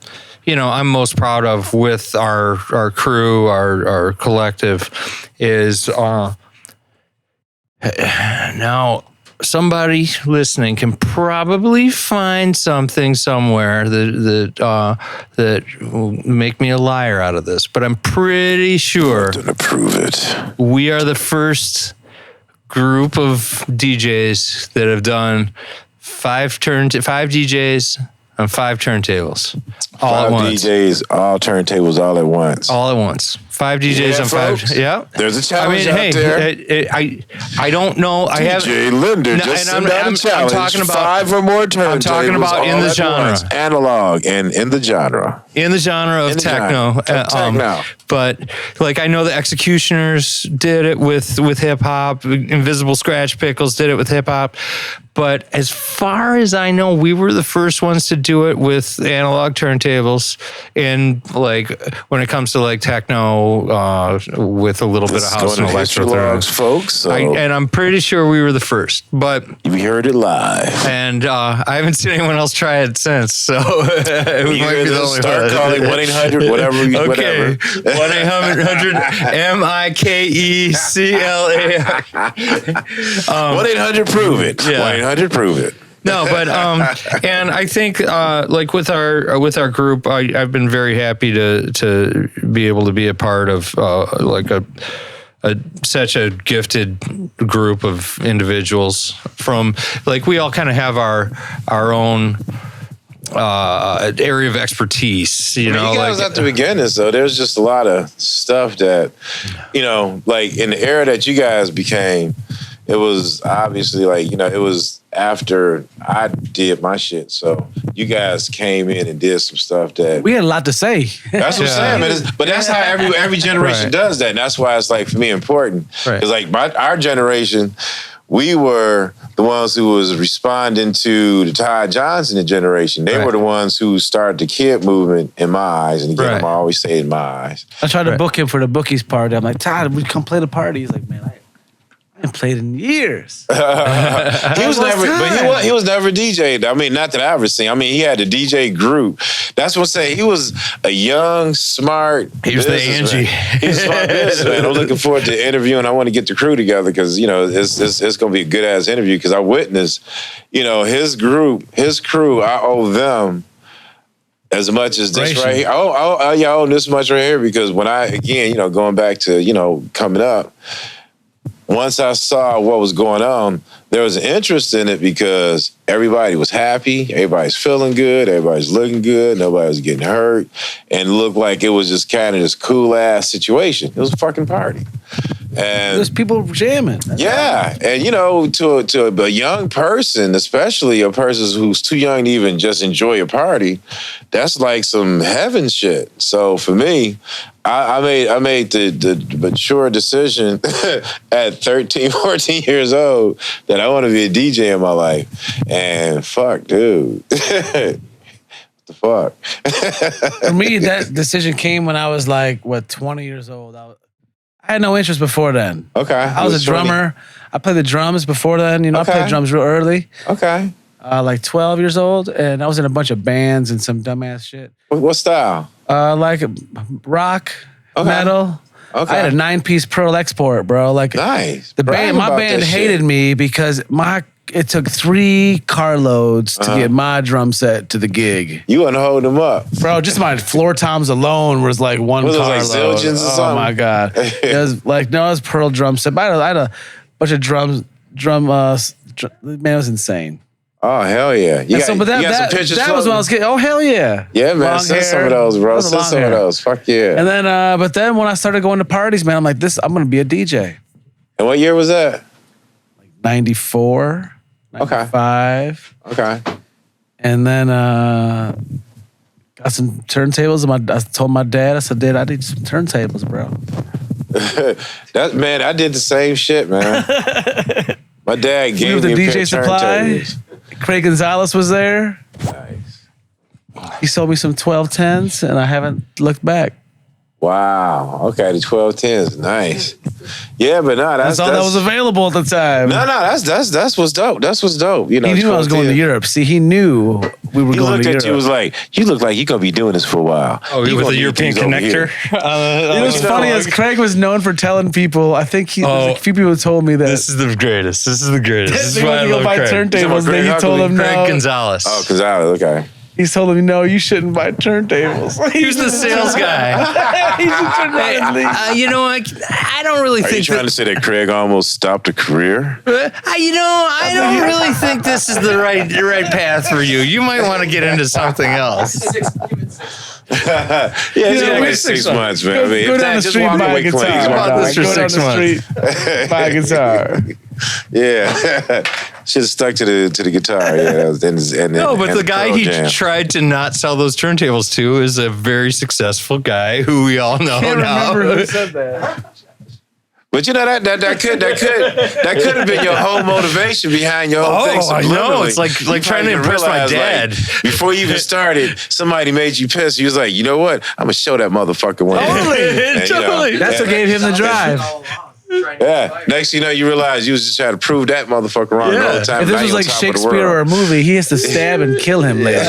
you know, I'm most proud of with our crew, our collective, is now somebody listening can probably find something somewhere that will make me a liar out of this, but I'm pretty sure To prove it. we are the first group of DJs that have done five DJs on 5 turntables all at once. 5 DJs, all turntables, all at once. All at once. 5 DJs on 5. folks. Yeah. There's a challenge I mean, out there. I don't know. I have DJ Linder No, just and sent out a challenge. I'm talking about 5 or more turntables. I'm talking about in all the at genre. once. Analog and in the genre. in the genre of In the techno. genre of techno. But like I know the Executioners did it with hip hop. Invisible Scratch Pickles did it with hip hop. But as far as I know, we were the first ones to do it with analog turntables. And like when it comes to like techno, with a little bit of house and electro logs, folks. So and I'm pretty sure we were the first. But you heard it live. and I haven't seen anyone else try it since. So we might be the only Start one. calling 1-800 whatever. Okay, Whatever. 1-800-MIKECLA. 1-800 prove it. Yeah. 1-800 prove it. No, but and I think like with our group, I've been very happy to be able to be a part of like such a gifted group of individuals. From like we all kind of have our own area of expertise. You know, you guys like at the beginning, so there's just a lot of stuff that, you know, like in the era that you guys became, it was obviously like, you know, it was after I did my shit. So you guys came in and did some stuff that We had a lot to say. That's what I'm saying, man. But that's how every generation Right. does that. And that's why it's like for me important. Right. Because like our generation, we were the ones who was responding to the Ty Johnson generation. They Right. were the ones who started the kid movement in my eyes. And again, Right. I'm always saying in my eyes. I tried to Right. book him for the bookies party. I'm like, Todd, we come play the party. He's like, man, I haven't played in years. He was never, but he was never DJ'd. I mean, not that I ever seen. I mean, he had a DJ group. That's what I'm saying. He was a young, smart. He was the businessman. Angie. He was a smart businessman. I'm looking forward to interviewing. I want to get the crew together because you know it's going to be a good ass interview because I witnessed, you know, his group, his crew. I owe them as much as this right here. I owe this much right here because when I again, you know, going back to you know coming up. Once I saw what was going on, there was an interest in it because everybody was happy, everybody's feeling good, everybody's looking good, nobody was getting hurt, and it looked like it was just kind of this cool ass situation. It was a fucking party. And There's people jamming. yeah, and you know, to a young person, especially a person who's too young to even just enjoy a party, that's like some heaven shit. So for me, I made the mature decision at 13, 14 years old that I want to be a DJ in my life. And fuck, dude. What the fuck? For me, that decision came when I was like, 20 years old. I had no interest before then. Okay. I was a drummer. I played the drums before then. You know, I played drums real early. Okay. Like 12 years old, and I was in a bunch of bands and some dumbass shit. What style? Like rock, metal. Okay. I had a 9-piece Pearl Export, bro. Like Nice. the band, my band hated me because it took 3 carloads to get my drum set to the gig. You want to hold them up, Bro, just my floor toms alone was like one carload. Like zillions or something? Oh my God. It was like, no, it was Pearl drum set. But I had a bunch of man, it was insane. Oh, hell yeah. You got some pictures that was when I was getting, oh, hell yeah. Yeah, man. Long Send hair. some of those, bro. Send some of those. Fuck yeah. And then, but then when I started going to parties, man, I'm like, I'm going to be a DJ. And what year was that? 94, 95. Okay. And then got some turntables. I told my dad, I said, Dad, I need some turntables, bro. Man, I did the same shit, man. My dad gave me the a pair DJ of Supply. turntables. Craig Gonzalez was there. Nice. He sold me some 1210s, and I haven't looked back. Wow. Okay, the 1210s. Nice. Yeah, but no, That's all that was available at the time. No, that's what's dope. That's what's dope. You know, He knew I was going to Europe. See, he knew we were going to Europe. He looked at you, was like, you look like you're going to be doing this for a while. Oh, with the European connector? It was funny as Craig was known for telling people, I think a few people told me that. This is the greatest. This is why I love Craig. Turntables. Then he told him Craig no. Gonzalez. Oh, Gonzalez, okay. He's told him, no, you shouldn't buy turntables. He was the sales guy. He should turn around and leave. You know, I don't really Are think. you trying to say that Craig almost stopped a career? I don't really think this is the right path for you. You might want to get into something else. Yeah, it's Yeah, like 6 months, man. I mean, Go down the street and buy a guitar. Go down the street, buy a guitar. Yeah, should have stuck to the guitar. Yeah, The guy he tried to not sell those turntables to is a very successful guy who we all know now. Remember who said that? But you know that could have been your whole motivation behind your whole thing. I know. It's like trying to impress my dad. Before you even started, somebody made you pissed. You was like, you know what? I'm gonna show that motherfucker one. Totally. That's what gave him the drive. Yeah. Next thing you know, you realize you was just trying to prove that motherfucker wrong the whole time. If this was like Shakespeare or a movie, he has to stab and kill him later.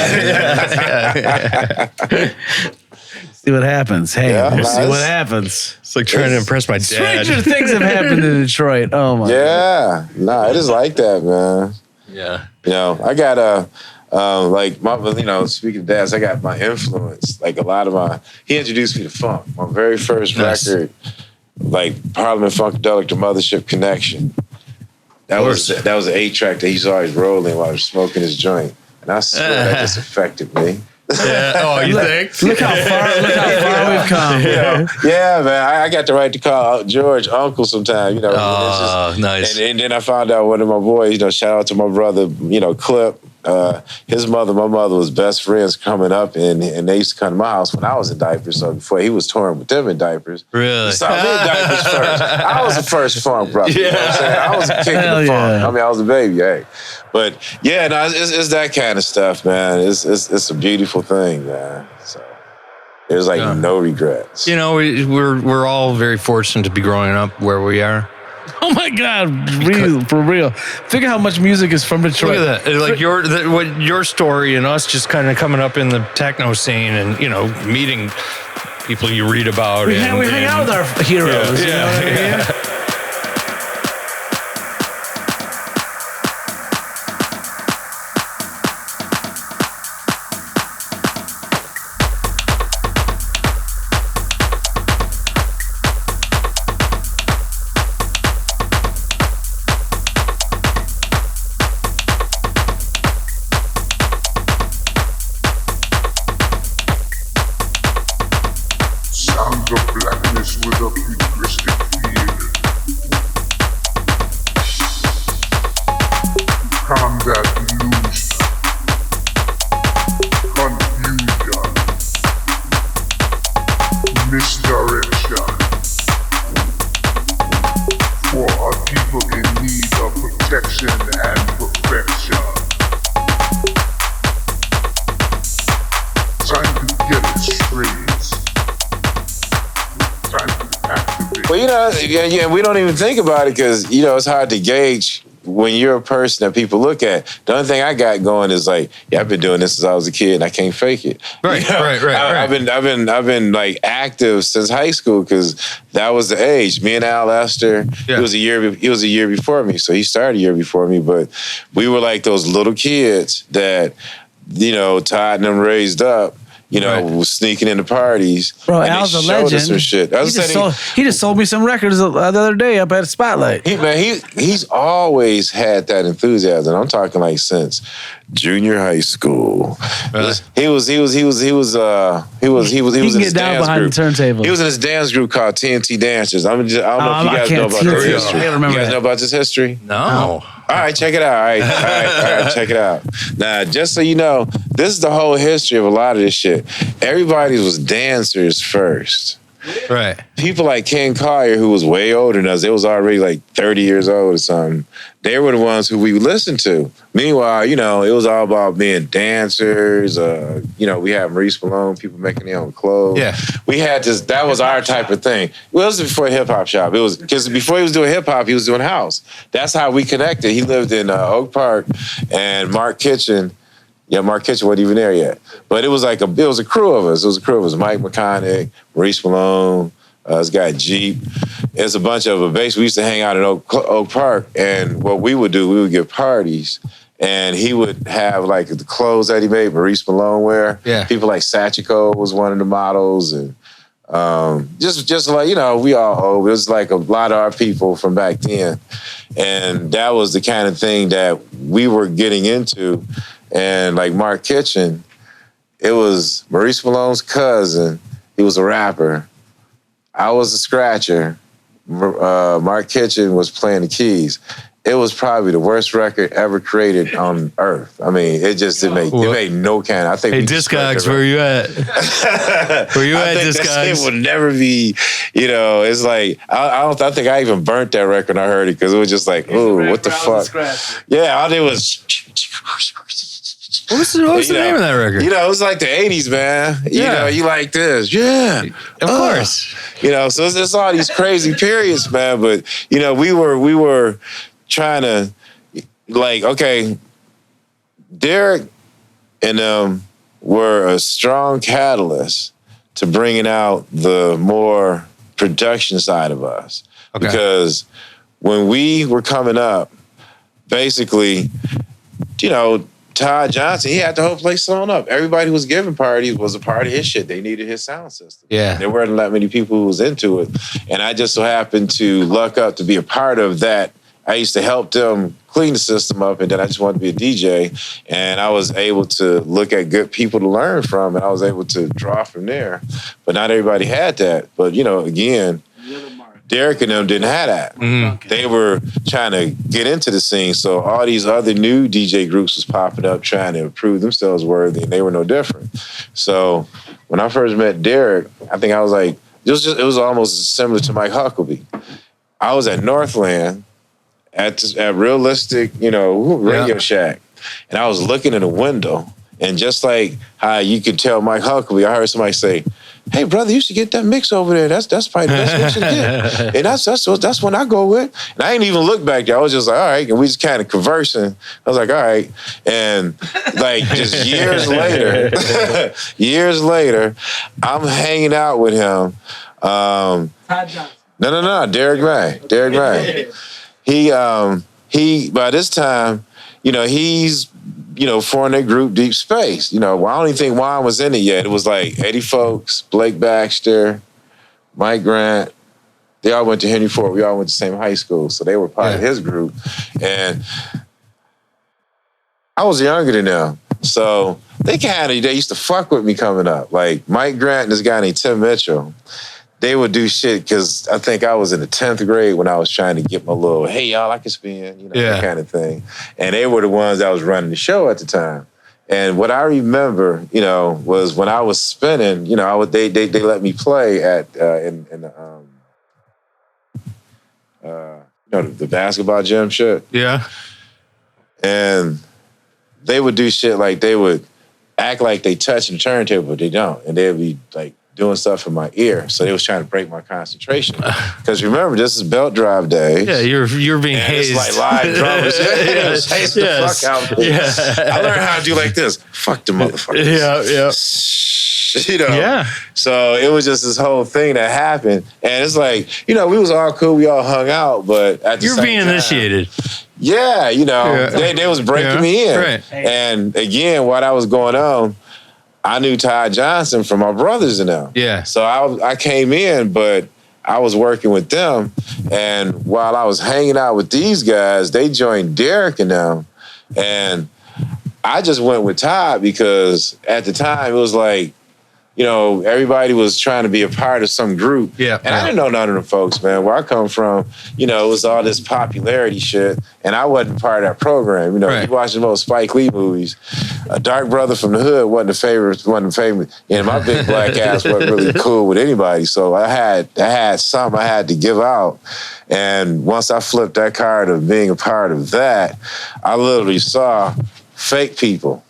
See what happens. Hey, we'll see what happens. It's like trying to impress my dad. Stranger things have happened in Detroit. Oh my. Yeah. Nah, it is like that, man. Yeah. You know, I got speaking of dads, I got my influence. Like he introduced me to funk. My very first record, like Parliament Funkadelic to Mothership Connection. That was an 8-track that he's always rolling while I was smoking his joint. And I swear that just affected me. Yeah. Oh, you think? Look how far we've come. Yeah, man. I got the right to call George Uncle sometime, you know. Nice. And then I found out one of my boys, you know, shout out to my brother, you know, Clip. My mother was best friends coming up, and they used to come to my house when I was in diapers. So before he was touring with them in diapers, really, he saw me in diapers first. I was the first funk brother. Yeah. You know what I'm saying? I was the king of the funk. I mean, I was a baby. Hey, but yeah, no, it's that kind of stuff, man. It's a beautiful thing, man. So there's like no regrets. You know, we're all very fortunate to be growing up where we are. Oh my God, for real. Think of how much music is from Detroit. Look at that. Like your story and us just kind of coming up in the techno scene and, you know, meeting people you read about. We hang out with our heroes. You know what I mean? Sound of blackness with a futuristic feel. Combat illusion. Confusion. Misdirection. For a people in need of protection and perfection. Time to get it straight. Time to activate. But yeah, we don't even think about it because it's hard to gauge when you're a person that people look at. The only thing I got going is like, yeah, I've been doing this since I was a kid and I can't fake it. Right. I've been like active since high school because that was the age. Me and Al Lester, he was a year before me, so he started a year before me. But we were like those little kids that Todd and them raised up. Was sneaking into parties. Bro, and Al's they a showed us legend. some shit. He just sold me some records the other day up at Spotlight. He's always had that enthusiasm. I'm talking like since junior high school. Really? He was in his Get dance down behind group. the turntable. He was in his dance group called TNT Dancers. I don't know if you guys know about this history. I remember You guys that. know about this history? No. All right, check it out. All right, check it out. Now, just so you know, this is the whole history of a lot of this shit. Everybody was dancers first. Right. People like Ken Collier, who was way older than us, they was already like 30 years old or something. They were the ones who we listened to. Meanwhile, it was all about being dancers. We had Maurice Malone, people making their own clothes. Yeah. We had this, that was our type of thing. Well, it was before hip hop shop. It was, because before he was doing hip hop, he was doing house. That's how we connected. He lived in Oak Park, and Mark Kitchen, Mark Kitchen wasn't even there yet. But it was a crew of us. It was a crew of us. Mike McConaughey, Maurice Malone, this guy Jeep. There's a bunch of us. Basically, we used to hang out in Oak Park, and what we would do, we would give parties, and he would have like the clothes that he made, Maurice Malone wear. Yeah. People like Sachiko was one of the models, and just like, we all owe. It was like a lot of our people from back then. And that was the kind of thing that we were getting into. And like Mark Kitchen, it was Maurice Malone's cousin. He was a rapper. I was a scratcher. Mark Kitchen was playing the keys. It was probably the worst record ever created on earth. I mean, it made no kind. I think. Hey, Discogs, where you at? Where you at, Discogs? It would never be. It's like I think I even burnt that record when I heard it because it was just like, ooh, what the fuck? Yeah, all it was. What's the name of that record? It was like the 80s, man. Yeah. You like this. Yeah. Of course. So it's all these crazy periods, man. But, we were trying to, like, okay, Derek and them were a strong catalyst to bringing out the more production side of us. Okay. Because when we were coming up, basically, Todd Johnson, he had the whole place sewn up. Everybody who was giving parties was a part of his shit. They needed his sound system. Yeah. There weren't that many people who was into it. And I just so happened to luck up to be a part of that. I used to help them clean the system up, and then I just wanted to be a DJ. And I was able to look at good people to learn from, and I was able to draw from there. But not everybody had that. But, again, Derek and them didn't have that. Mm-hmm. They were trying to get into the scene. So all these other new DJ groups was popping up trying to prove themselves worthy, and they were no different. So when I first met Derek, I think I was like, it was almost similar to Mike Huckabee. I was at Northland at Realistic, Radio Shack, and I was looking in the window, and just like how you could tell Mike Huckabee, I heard somebody say, "Hey, brother, you should get that mix over there. That's probably the best mix you get." And that's when I go with. And I didn't even look back there. I was just like, all right. And we just kind of conversing. I was like, all right. And like just years later, I'm hanging out with him. Todd Johnson. No, Derek May. He by this time, he's forming that group Deep Space. I don't even think Juan was in it yet. It was like Eddie Folks, Blake Baxter, Mike Grant. They all went to Henry Ford. We all went to the same high school, so they were part of his group. And I was younger than them, so they used to fuck with me coming up. Like Mike Grant and this guy named Tim Mitchell. They would do shit because I think I was in the 10th grade when I was trying to get my little, hey, y'all, I can spin, that kind of thing. And they were the ones that was running the show at the time. And what I remember, was when I was spinning, they let me play at the basketball gym shit. Yeah. And they would do shit like they would act like they touching the turntable, but they don't. And they'd be like doing stuff in my ear. So they was trying to break my concentration. Because remember, this is belt drive days. Yeah, you're being And hazed. it's like live drummers. Yes. Hazed the fuck out of me. I learned how to do like this. Fuck the motherfuckers. Yeah. You know? Yeah. So it was just this whole thing that happened. And it's like, you know, we was all cool. We all hung out. But at the You're same being time, initiated. yeah, you know, they was breaking me in. Right. And again, while that was going on, I knew Ty Johnson from my brothers and them. Yeah. So I came in, but I was working with them. And while I was hanging out with these guys, they joined Derek and them. And I just went with Ty because at the time it was like, you know, everybody was trying to be a part of some group. Yeah. And I didn't know none of them folks, man. Where I come from, you know, it was all this popularity shit. And I wasn't part of that program. You know, Right. you watching most Spike Lee movies. A Dark Brother from the Hood wasn't famous. And my big black ass wasn't really cool with anybody. So I had something I had to give out. And once I flipped that card of being a part of that, I literally saw fake people.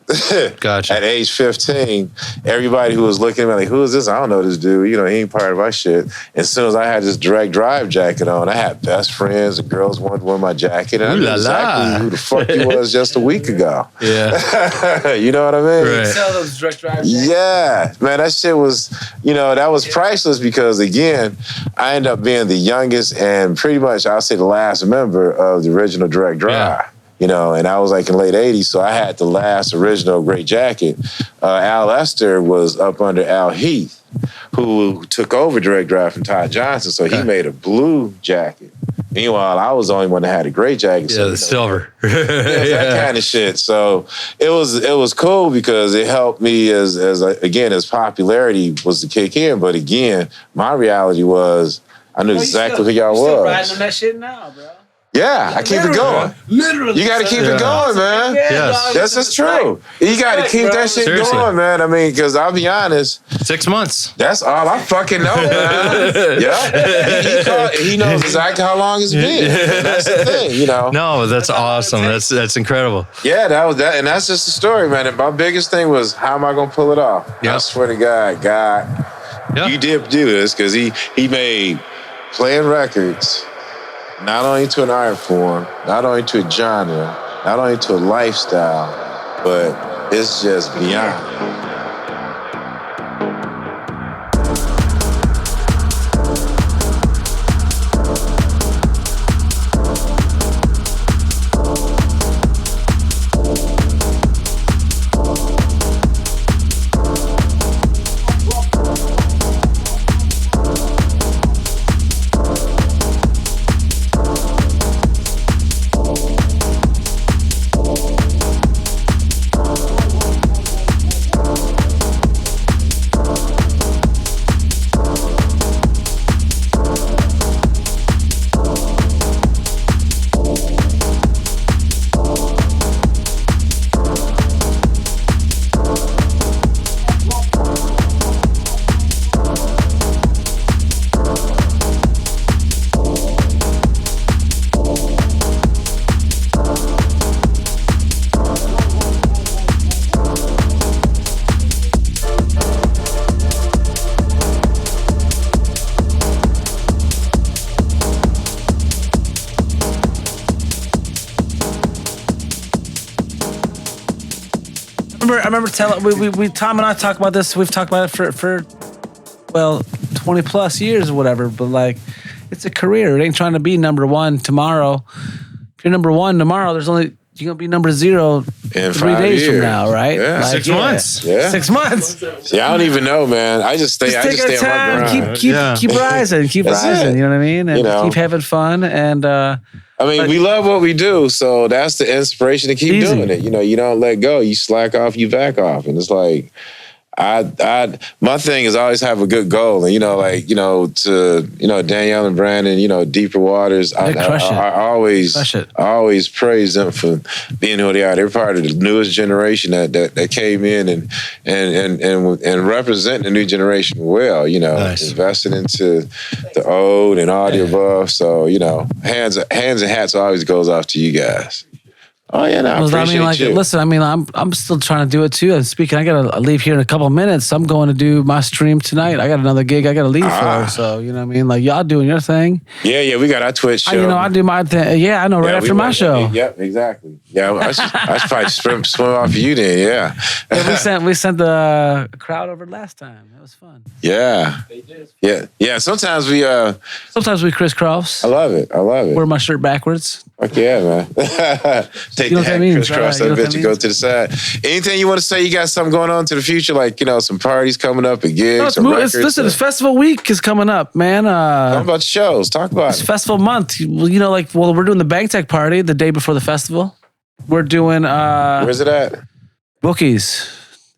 Gotcha. At age 15, everybody who was looking at me like, who is this? I don't know this dude. You know, he ain't part of our shit. As soon as I had this direct drive jacket on, I had best friends. The girls wanted to wear my jacket. And I knew exactly who the fuck he was just a week ago. Yeah. You know what I mean? Right. Sell those direct drive jackets. Yeah, man, that shit was, you know, that was priceless because, again, I ended up being the youngest and pretty much, I'll say, the last member of the original Direct Drive. Yeah. You know, and I was like in late 80s, so I had the last original Great Jacket. Al Lester was up under Al Heath, who took over Direct Drive from Ty Johnson, so he made a blue jacket. Meanwhile, I was the only one that had a gray jacket. Yeah, so, the silver. that kind of shit. So it was cool because it helped me as popularity was to kick in. But again, my reality was I knew exactly who y'all Still was. riding on that shit now, bro. Yeah, I keep it going. Literally. You got to keep it going, man. Yes. That's just true. You got to keep that shit Seriously. going, man. I mean, because I'll be honest, 6 months. that's all I fucking know, man. Yeah. He knows exactly how long it's been. That's the thing, you know. No, that's awesome. That's incredible. Yeah, that was that, and that's just the story, man. And my biggest thing was, how am I gonna pull it off? Yeah. I swear to God, Yeah. you did do this because he made playing records not only to an art form, not only to a genre, not only to a lifestyle, but it's just beyond. I remember telling we Tom and I talk about this. We've talked about it for 20 plus years or whatever. But like, it's a career. It ain't trying to be number one tomorrow. If you're number one tomorrow, you're gonna be number 0 In 3 5 days from years. now, right? Yeah. Like, 6 months. Yeah. 6 months. See, I don't even know, man. I just stay. Just I take just our stay on my time. grind. Keep rising. Keep That's rising. it. You know what I mean? And You know. keep having fun. And I mean, we love what we do, so that's the inspiration to keep Easy. doing it. You know, you don't let go. You slack off, you back off, and it's like, my thing is always have a good goal, and to Danielle and Brandon, Deeper Waters. I always praise them for being who they are. They're part of the newest generation that came in and representing the new generation well. Nice. Investing into the old and all the above. So hands and hats always goes off to you guys. Oh yeah, no, I appreciate you. Listen, I mean, I'm still trying to do it too. And speaking, I gotta leave here in a couple of minutes. I'm going to do my stream tonight. I got another gig I gotta leave for. So you know what I mean? Like y'all doing your thing. Yeah, we got our Twitch show. I do my thing. Yeah, I know. Right after my show. Yep, exactly. Yeah, I should probably swim off of you then. Yeah. We sent the crowd over last time. It was fun. Yeah. Yeah. Sometimes we crisscross. I love it. Wear my shirt backwards. Fuck yeah, man. Take You know the what I mean? crisscross that You know what bitch I and go mean? to the side. Anything you want to say? You got something going on to the future, like some parties coming up and gigs. Listen, it's festival week is coming up, man. Talk about the shows. Talk about It's it. festival month. We're doing the Bang Tech party the day before the festival. We're doing Where's it at? Bookies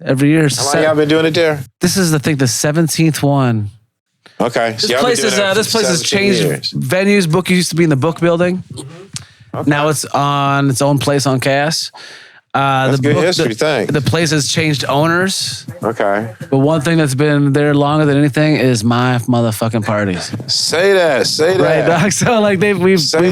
every year. How long y'all been doing it there? This is the 17th one. Okay. This place has changed venues. Bookies used to be in the book building. Okay. Now it's on its own place on Cass. That's good history, thanks. The place has changed owners. Okay. But one thing that's been there longer than anything is my motherfucking parties. Say that. Right, dog? So we've been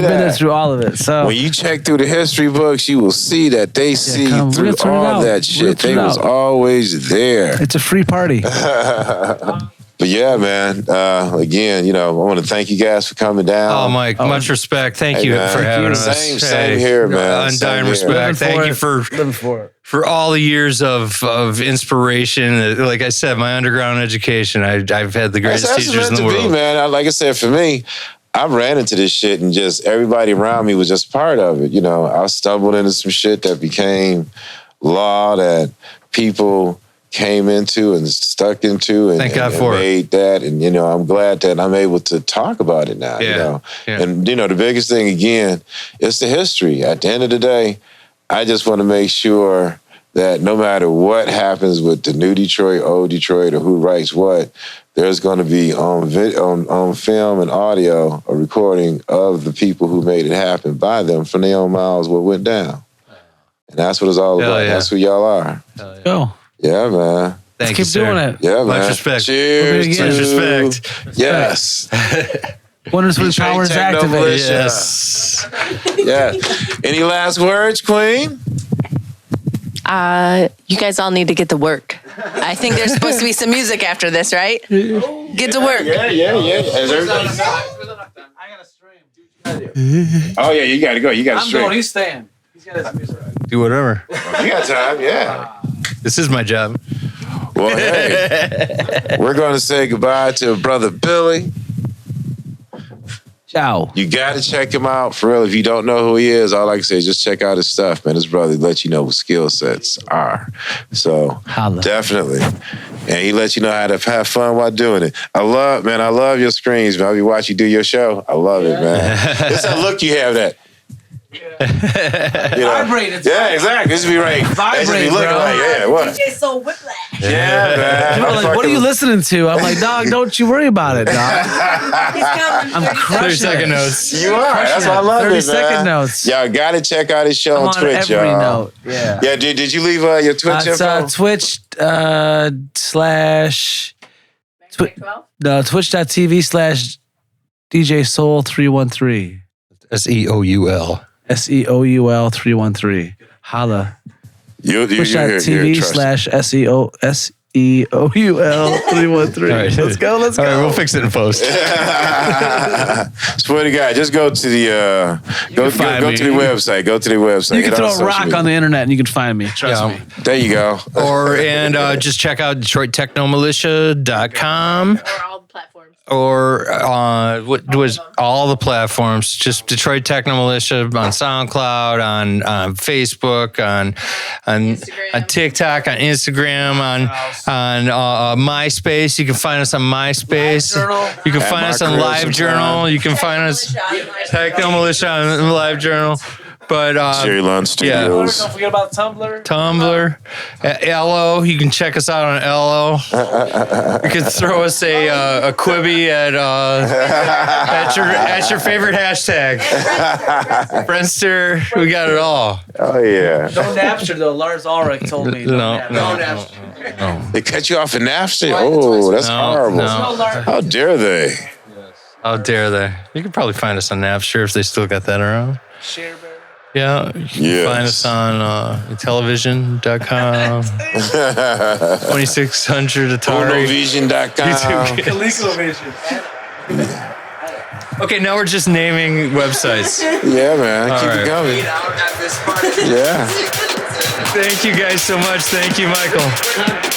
there through all of it. So when you check through the history books, you will see that they see through all that shit. They was always there. It's a free party. But yeah, man. Again, I want to thank you guys for coming down. Oh, Mike, much respect. Thank you for having us. Same here, man. Undying respect. Thank you for all the years of inspiration. Like I said, my underground education. I've had the greatest teachers in the world. Man. Like I said, for me, I ran into this shit and just everybody around me was just part of it. I stumbled into some shit that became law that people came into and stuck into and, Thank God and for made that. And, I'm glad that I'm able to talk about it now, Yeah. And, the biggest thing, again, it's the history. At the end of the day, I just want to make sure that no matter what happens with the new Detroit, old Detroit, or who writes what, there's going to be on film and audio a recording of the people who made it happen by them from their own mouths what went down. And that's what it's all about. Yeah. That's who y'all are. Go. Yeah, man. Thank you, Keep doing it. Yeah, man. Much respect. Cheers. Much respect. Yes. Wonders when Detroit powers Techno activated. Militia. Yes. Yeah. Any last words, Queen? You guys all need to get to work. I think there's supposed to be some music after this, right? Get to work. Yeah. Has everybody... I got to stream. Oh, yeah, you got to go. You got to stream. He's staying. He's got his music. Do whatever. You got time, yeah. This is my job. Well, hey, we're going to say goodbye to Brother Billy. Ciao. You got to check him out. For real, if you don't know who he is, all I can say is just check out his stuff, man. His brother let you know what skill sets are. So, Holla. definitely. And he lets you know how to have fun while doing it. I love your screens, man. I'll be watching you do your show. I love it, man. It's that look you have that. Vibrate. Yeah, exactly. This would be right. Vibrate, looking bro. like, yeah, what? DJ Soul Whiplash. Yeah, man. People are like, what are you listening to? I'm like, dog, don't you worry about it, dog. He's counting I'm 30 crushing 30-second it. notes. You are. That's why I love it, man. 30-second notes. Y'all got to check out his show I'm on on Twitch, every y'all. note. Yeah. Yeah, did you leave your Twitch It's info? Twitch twitch.tv/ DJ Soul 313. SEOUL. SEOUL 313. Holla. Twitch.tv / SEOUL 313. All right. Let's go. All right, we'll fix it in post. Swear to God, just go to the go to the website. Go to the website. You can Get throw on a social rock media. on the internet and you can find me. Trust me. There you go. And just check out DetroitTechnoMilitia.com. Or all the platforms. Or what was all the platforms? Just Detroit Techno Militia on SoundCloud, on Facebook, on TikTok, on Instagram, on MySpace. You can find us on MySpace. You can find us on LiveJournal. You can find us Techno Militia on LiveJournal. But Cherry Lund Studios. Don't forget about Tumblr. Ello. You can check us out on Ello. You can throw us a Quibi at your favorite hashtag. Friendster. We got it all. Oh yeah. No Napster though. Lars Ulrich told me. No. Napster. They cut you off in Napster. Oh, that's horrible. No. How dare they? How dare they? You can probably find us on Napster if they still got that around. Yeah, you can Yes. find us on television.com, 2600 Atari. Pornovision.com. Okay, now we're just naming websites. Yeah, man. All Keep right. it coming. Yeah. Thank you guys so much. Thank you, Michael.